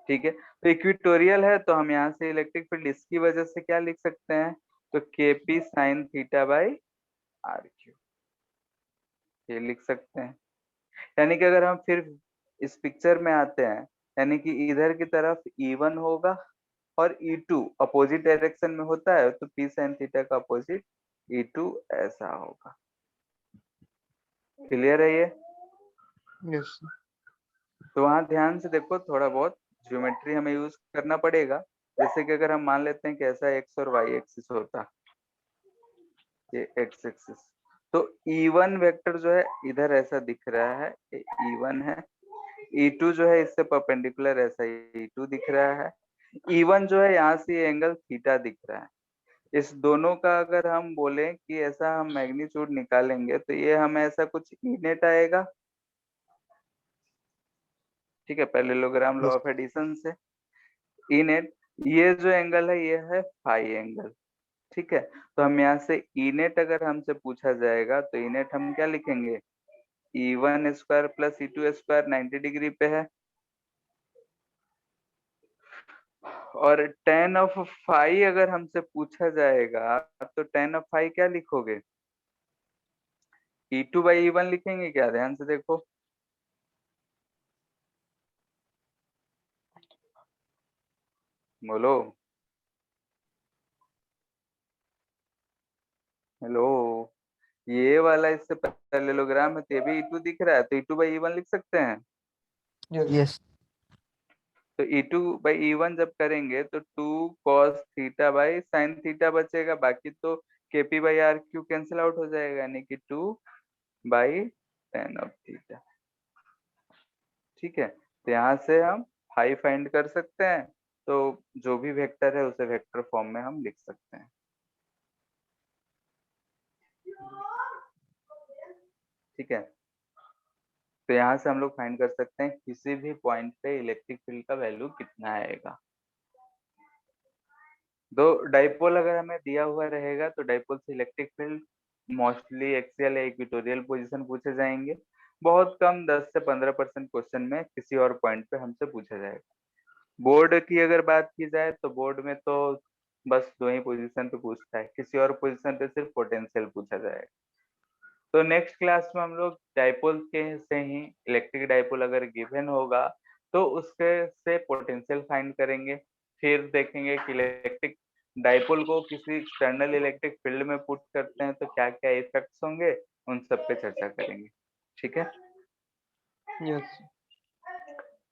ठीक है, तो इक्वेटोरियल है तो हम यहाँ से इलेक्ट्रिक फील्ड इसकी वजह से क्या लिख सकते हैं, तो kp sin theta by r³, ये लिख सकते हैं। यानी कि अगर हम फिर इस पिक्चर में आते हैं, यानी कि इधर की तरफ E1 होगा और E2 अपोजिट डायरेक्शन में होता है, तो P sin थीटा का अपोजिट E2 ऐसा होगा। क्लियर है ये? Yes. तो वहां ध्यान से देखो, थोड़ा बहुत ज्योमेट्री हमें यूज करना पड़ेगा। जैसे कि अगर हम मान लेते हैं कि ऐसा एक्स और वाई एक्सिस होता, ये एक्स एक्सिस, तो E1 वेक्टर जो है इधर ऐसा दिख रहा है, ये E1 है। E2 जो है इससे परपेंडिकुलर ऐसा E2 दिख रहा है। E1 जो है यहाँ से ये एंगल थीटा दिख रहा है। इस दोनों का अगर हम बोले कि ऐसा हम मैग्नीट्यूड निकालेंगे तो ये हमें ऐसा कुछ ई नेट आएगा। ठीक है, parallelogram law Yes. Of addition से ई नेट, ये जो एंगल है ये है फाई एंगल। ठीक है, तो हम यहाँ से ई नेट अगर हमसे पूछा जाएगा तो ई नेट हम क्या लिखेंगे, E1 square plus E2 square 90 degree पे है, और tan ऑफ फाई अगर हमसे पूछा जाएगा तो tan ऑफ फाई क्या लिखोगे, E2 बाई E1 लिखेंगे क्या? ध्यान से देखो। बोलो, हेलो। ये वाला इससे पैरेललोग्राम है तो ये भी E2 दिख रहा है, तो E2 बाई E1 लिख सकते हैं। Yes. Yes. तो E2 बाई E1 जब करेंगे तो 2 cos theta by sin theta बचेगा, बाकी तो kp by r³ cancel out हो जाएगा, यानी कि 2 बाई tan ऑफ थीटा। ठीक है, तो यहाँ से हम फाई फाइंड कर सकते हैं, तो जो भी वेक्टर है उसे वेक्टर फॉर्म में हम लिख सकते हैं। ठीक है, तो यहाँ से हम लोग फाइंड कर सकते हैं किसी भी पॉइंट पे इलेक्ट्रिक फील्ड का वैल्यू कितना आएगा। दो डाइपोल अगर हमें दिया हुआ रहेगा तो डाइपोल से इलेक्ट्रिक फील्ड मोस्टली एक्सियल या इक्वेटोरियल पोजीशन पूछे जाएंगे। बहुत कम 10 से 15% क्वेश्चन में किसी और पॉइंट पे हमसे पूछा जाएगा। बोर्ड की अगर बात की जाए तो बोर्ड में तो बस 2 ही पोजीशन पे पूछता है, किसी और पोजीशन पे सिर्फ पोटेंशियल पूछा जाएगा। तो नेक्स्ट क्लास में हम लोग डाइपोल के से ही इलेक्ट्रिक डाइपोल अगर गिवन होगा तो उसके से पोटेंशियल फाइंड करेंगे। फिर देखेंगे कि इलेक्ट्रिक डाइपोल को किसी एक्सटर्नल इलेक्ट्रिक फील्ड में पुट करते हैं तो क्या क्या इफेक्ट्स होंगे, उन सब पे चर्चा करेंगे। ठीक है, Yes.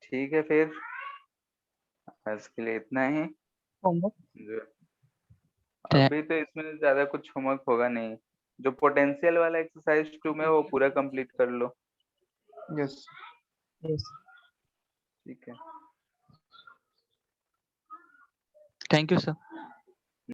ठीक है, फिर आज के लिए इतना ही। होमवर्क जो अभी तो इसमें ज्यादा कुछ होमवर्क होगा नहीं, जो पोटेंशियल वाला एक्सरसाइज 2 में वो पूरा कंप्लीट कर लो। Yes. यस ठीक है। Thank you, sir.